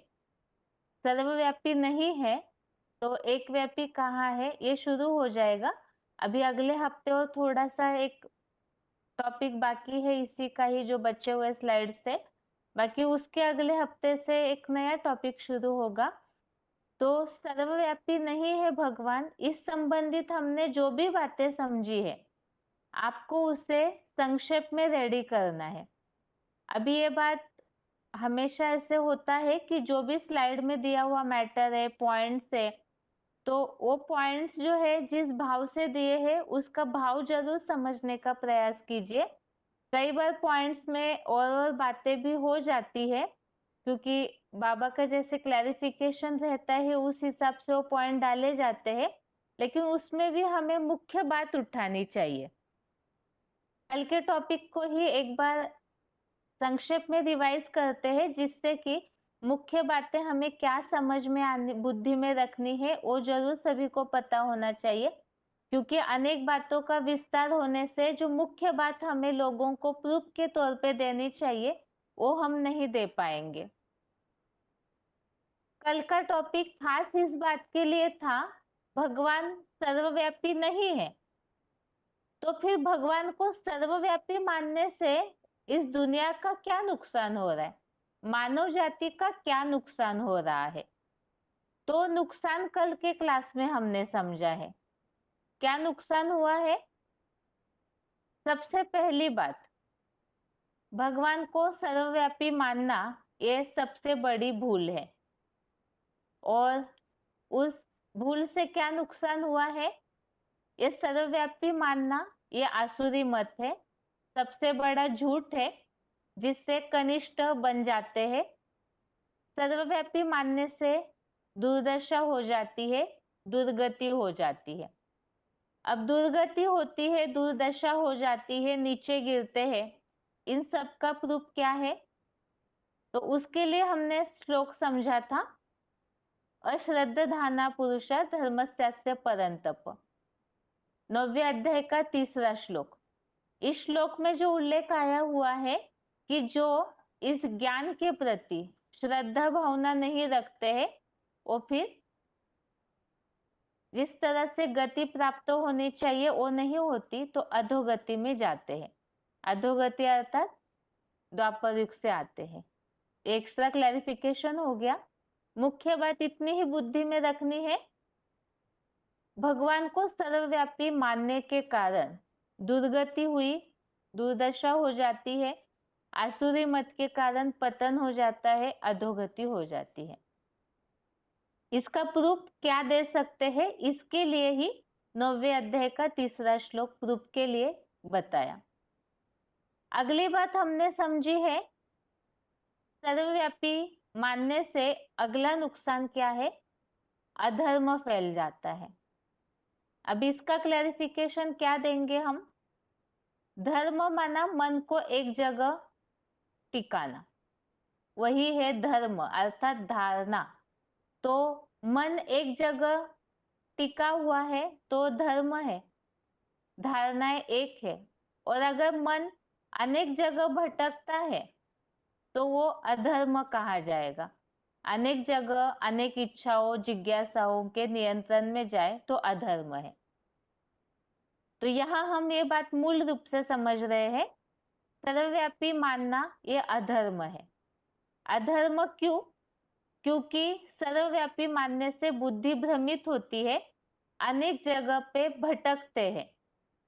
सर्वव्यापी नहीं है तो एक व्यापी कहाँ है, ये शुरू हो जाएगा अभी अगले हफ्ते। और थोड़ा सा एक टॉपिक बाकी है इसी का ही, जो बचे हुए स्लाइड से, बाकी उसके अगले हफ्ते से एक नया टॉपिक शुरू होगा। तो सर्वव्यापी नहीं है भगवान, इस संबंधित हमने जो भी बातें समझी है आपको उसे संक्षेप में रेडी करना है। अभी ये बात हमेशा ऐसे होता है कि जो भी स्लाइड में दिया हुआ मैटर है, पॉइंट्स है, तो वो पॉइंट्स जो है जिस भाव से दिए हैं उसका भाव जरूर समझने का प्रयास कीजिए। कई बार पॉइंट्स में और बातें भी हो जाती है, क्योंकि बाबा का जैसे क्लैरिफिकेशन रहता है उस हिसाब से वो पॉइंट डाले जाते हैं, लेकिन उसमें भी हमें मुख्य बात उठानी चाहिए। कल के टॉपिक को ही एक बार संक्षेप में रिवाइज करते हैं, जिससे कि मुख्य बातें हमें क्या समझ में आने, बुद्धि में रखनी है, वो जरूर सभी को पता होना चाहिए, क्योंकि अनेक बातों का विस्तार होने से जो मुख्य बात हमें लोगों को प्रूफ के तौर पे देनी चाहिए वो हम नहीं दे पाएंगे। कल का टॉपिक खास इस बात के लिए था, भगवान सर्वव्यापी नहीं है, तो फिर भगवान को सर्वव्यापी मानने से इस दुनिया का क्या नुकसान हो रहा है, मानव जाति का क्या नुकसान हो रहा है। तो नुकसान कल के क्लास में हमने समझा है। क्या नुकसान हुआ है? सबसे पहली बात, भगवान को सर्वव्यापी मानना ये सबसे बड़ी भूल है, और उस भूल से क्या नुकसान हुआ है? ये सर्वव्यापी मानना ये आसुरी मत है, सबसे बड़ा झूठ है, जिससे कनिष्ठ बन जाते हैं। सर्वव्यापी मानने से दुर्दशा हो जाती है, दुर्गति हो जाती है। अब दुर्गति होती है, दुर्दशा हो जाती है, नीचे गिरते हैं, इन सब का प्रूफ क्या है? तो उसके लिए हमने श्लोक समझा था, अश्रद्धाना पुरुषा धर्मस्यास्य परंतप, 9वें अध्याय का 3रा श्लोक। इस श्लोक में जो उल्लेख आया हुआ है कि जो इस ज्ञान के प्रति श्रद्धा भावना नहीं रखते हैं, वो फिर जिस तरह से गति प्राप्त होनी चाहिए वो नहीं होती, तो अधोगति में जाते हैं। अधोगति अर्थात द्वापर युग से आते हैं। एक्स्ट्रा क्लैरिफिकेशन हो गया। मुख्य बात इतनी ही बुद्धि में रखनी है, भगवान को सर्वव्यापी मानने के कारण दुर्गति हुई, दुर्दशा हो जाती है, आसुरी मत के कारण पतन हो जाता है, अधोगति हो जाती है। इसका प्रूफ क्या दे सकते हैं, इसके लिए ही 9वें अध्याय का 3रा श्लोक प्रूफ के लिए बताया। अगली बात हमने समझी है, सर्वव्यापी मानने से अगला नुकसान क्या है, अधर्म फैल जाता है। अब इसका क्लैरिफिकेशन क्या देंगे हम। धर्म माना मन को एक जगह टिकाना, वही है धर्म अर्थात धारणा। तो मन एक जगह टिका हुआ है तो धर्म है, धारणाएं एक है। और अगर मन अनेक जगह भटकता है तो वो अधर्म कहा जाएगा। अनेक जगह अनेक इच्छाओं जिज्ञासाओं के नियंत्रण में जाए तो अधर्म है। तो यहाँ हम ये बात मूल रूप से समझ रहे हैं, सर्वव्यापी मानना ये अधर्म है। अधर्म क्यों? क्योंकि सर्वव्यापी मानने से बुद्धि भ्रमित होती है, अनेक जगह पे भटकते हैं,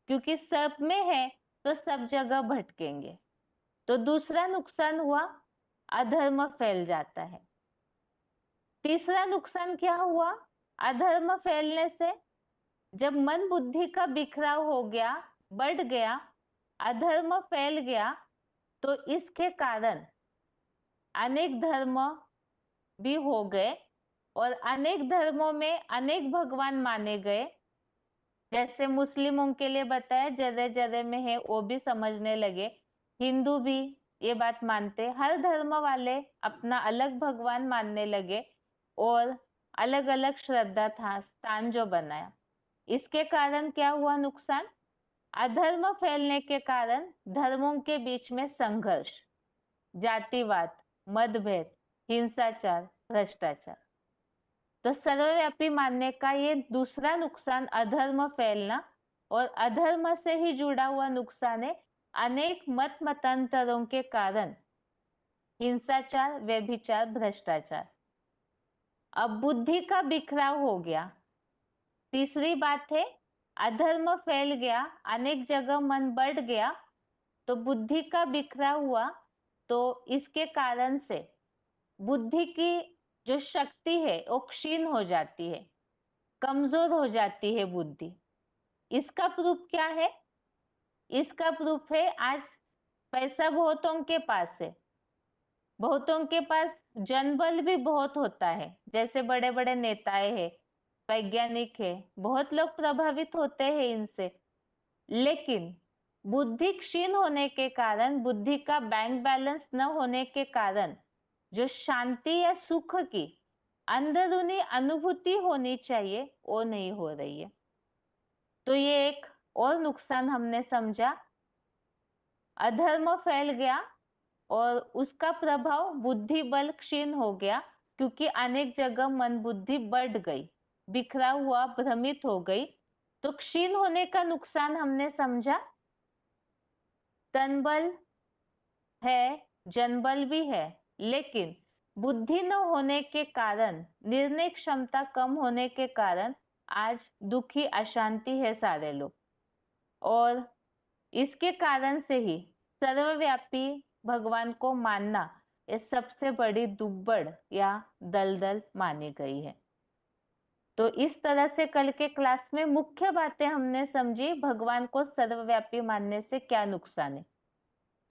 क्योंकि सब में है तो सब जगह भटकेंगे। तो दूसरा नुकसान हुआ, अधर्म फैल जाता है। तीसरा नुकसान क्या हुआ, अधर्म फैलने से जब मन बुद्धि का बिखराव हो गया, बढ़ गया, अधर्म फैल गया, तो इसके कारण अनेक धर्म भी हो गए और अनेक धर्मों में अनेक भगवान माने गए। जैसे मुस्लिमों के लिए बताया, जरे जरे में है वो भी समझने लगे, हिंदू भी ये बात मानते, हर धर्म वाले अपना अलग भगवान मानने लगे और अलग अलग श्रद्धा था स्थान जो बनाया। इसके कारण क्या हुआ नुकसान, अधर्म फैलने के कारण धर्मों के बीच में संघर्ष, जातिवाद, मतभेद, हिंसाचार, भ्रष्टाचार। तो सर्वव्यापी मानने का ये दूसरा नुकसान अधर्म फैलना, और अधर्म से ही जुड़ा हुआ नुकसान है अनेक मत मतांतरों के कारण हिंसाचार, व्यभिचार, भ्रष्टाचार। अब बुद्धि का बिखराव हो गया। तीसरी बात है, अधर्म फैल गया, अनेक जगह मन बढ़ गया, तो बुद्धि का बिखराव हुआ, तो इसके कारण से बुद्धि की जो शक्ति है वो क्षीण हो जाती है, कमजोर हो जाती है बुद्धि। इसका प्रूफ क्या है, इसका प्रूफ है आज पैसा बहुतों के पास है, बहुतों के पास जनबल भी बहुत होता है, जैसे बड़े बड़े नेताएं हैं, वैज्ञानिक है, बहुत लोग प्रभावित होते हैं इनसे। लेकिन बुद्धि क्षीण होने के कारण, बुद्धि का बैंक बैलेंस न होने के कारण जो शांति या सुख की अंदरूनी अनुभूति होनी चाहिए वो नहीं हो रही है। तो ये एक और नुकसान हमने समझा, अधर्म फैल गया और उसका प्रभाव बुद्धि बल क्षीण हो गया, क्योंकि अनेक जगह मन बुद्धि बढ़ गई, बिखरा हुआ, भ्रमित हो गई। तो क्षीण होने का नुकसान हमने समझा, तनबल है, जनबल भी है, लेकिन बुद्धि न होने के कारण, निर्णय क्षमता कम होने के कारण आज दुखी अशांति है सारे लोग। और इसके कारण से ही सर्वव्यापी भगवान को मानना ये सबसे बड़ी दुब्बड़ या दलदल मानी गई है। तो इस तरह से कल के क्लास में मुख्य बातें हमने समझी, भगवान को सर्वव्यापी मानने से क्या नुकसान है।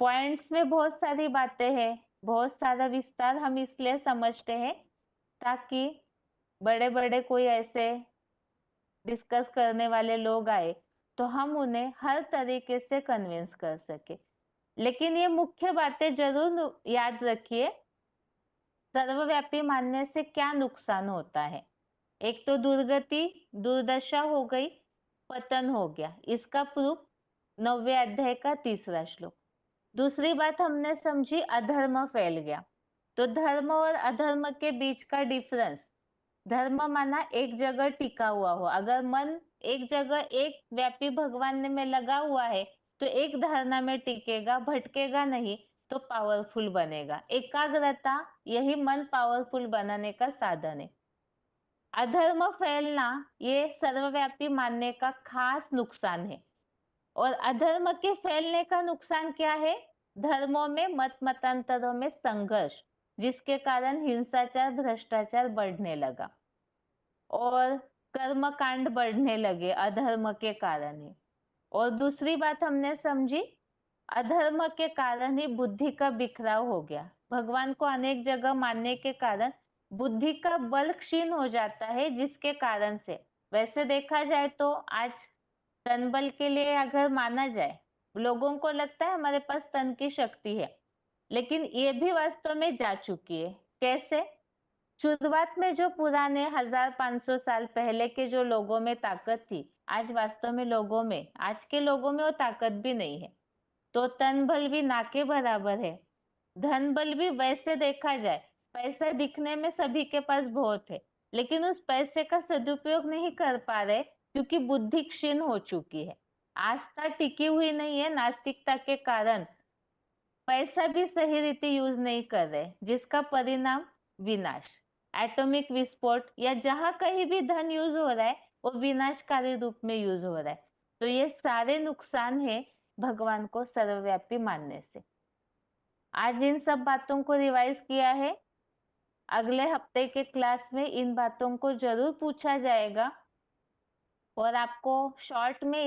पॉइंट्स में बहुत सारी बातें हैं, बहुत सारा विस्तार हम इसलिए समझते हैं ताकि बड़े बड़े कोई ऐसे डिस्कस करने वाले लोग आए तो हम उन्हें हर तरीके से कन्विंस कर सके। लेकिन ये मुख्य बातें जरूर याद रखिए, सर्वव्यापी मानने से क्या नुकसान होता है। एक तो दुर्गति, दुर्दशा हो गई, पतन हो गया। इसका प्रूफ 9वें अध्याय का 3रा श्लोक। दूसरी बात हमने समझी, अधर्म फैल गया। तो धर्म और अधर्म के बीच का डिफरेंस, धर्म माना एक जगह टिका हुआ हो। अगर मन एक जगह एक व्यापी भगवान में लगा हुआ है तो एक धारणा में टिकेगा, भटकेगा नहीं, तो पावरफुल बनेगा। एकाग्रता, यही मन पावरफुल बनाने का साधन है। अधर्म फैलना ये सर्वव्यापी मानने का खास नुकसान है। और अधर्म के फैलने का नुकसान क्या है? धर्मों में मतांतरों में संघर्ष, जिसके कारण हिंसाचार, भ्रष्टाचार बढ़ने लगा और कर्मकांड बढ़ने लगे अधर्म के कारण ही। और दूसरी बात हमने समझी, अधर्म के कारण ही बुद्धि का बिखराव हो गया। भगवान को अनेक जगह मानने के कारण बुद्धि का बल क्षीण हो जाता है, जिसके कारण से वैसे देखा जाए तो आज तन बल के लिए अगर माना जाए, लोगों को लगता है हमारे पास तन की शक्ति है, लेकिन ये भी वास्तव में जा चुकी है। कैसे? शुरुआत में जो पुराने 1500 साल पहले के जो लोगों में ताकत थी, आज वास्तव में लोगों में, आज के लोगों में वो ताकत भी नहीं है। तो तन बल भी ना के बराबर है। धन बल भी वैसे देखा जाए, पैसा दिखने में सभी के पास बहुत है, लेकिन उस पैसे का सदुपयोग नहीं कर पा रहे क्योंकि बुद्धि क्षीण हो चुकी है। आस्था टिकी हुई नहीं है, नास्तिकता के कारण पैसा भी सही रीति यूज नहीं कर रहे, जिसका परिणाम विनाश। एटॉमिक विस्फोट या जहां कहीं भी धन यूज हो रहा है वो विनाशकारी रूप में यूज हो रहा है। तो ये सारे नुकसान है भगवान को सर्वव्यापी मानने से। आज इन सब बातों को रिवाइज किया है। अगले हफ्ते के क्लास में इन बातों को जरूर पूछा जाएगा और आपको शॉर्ट में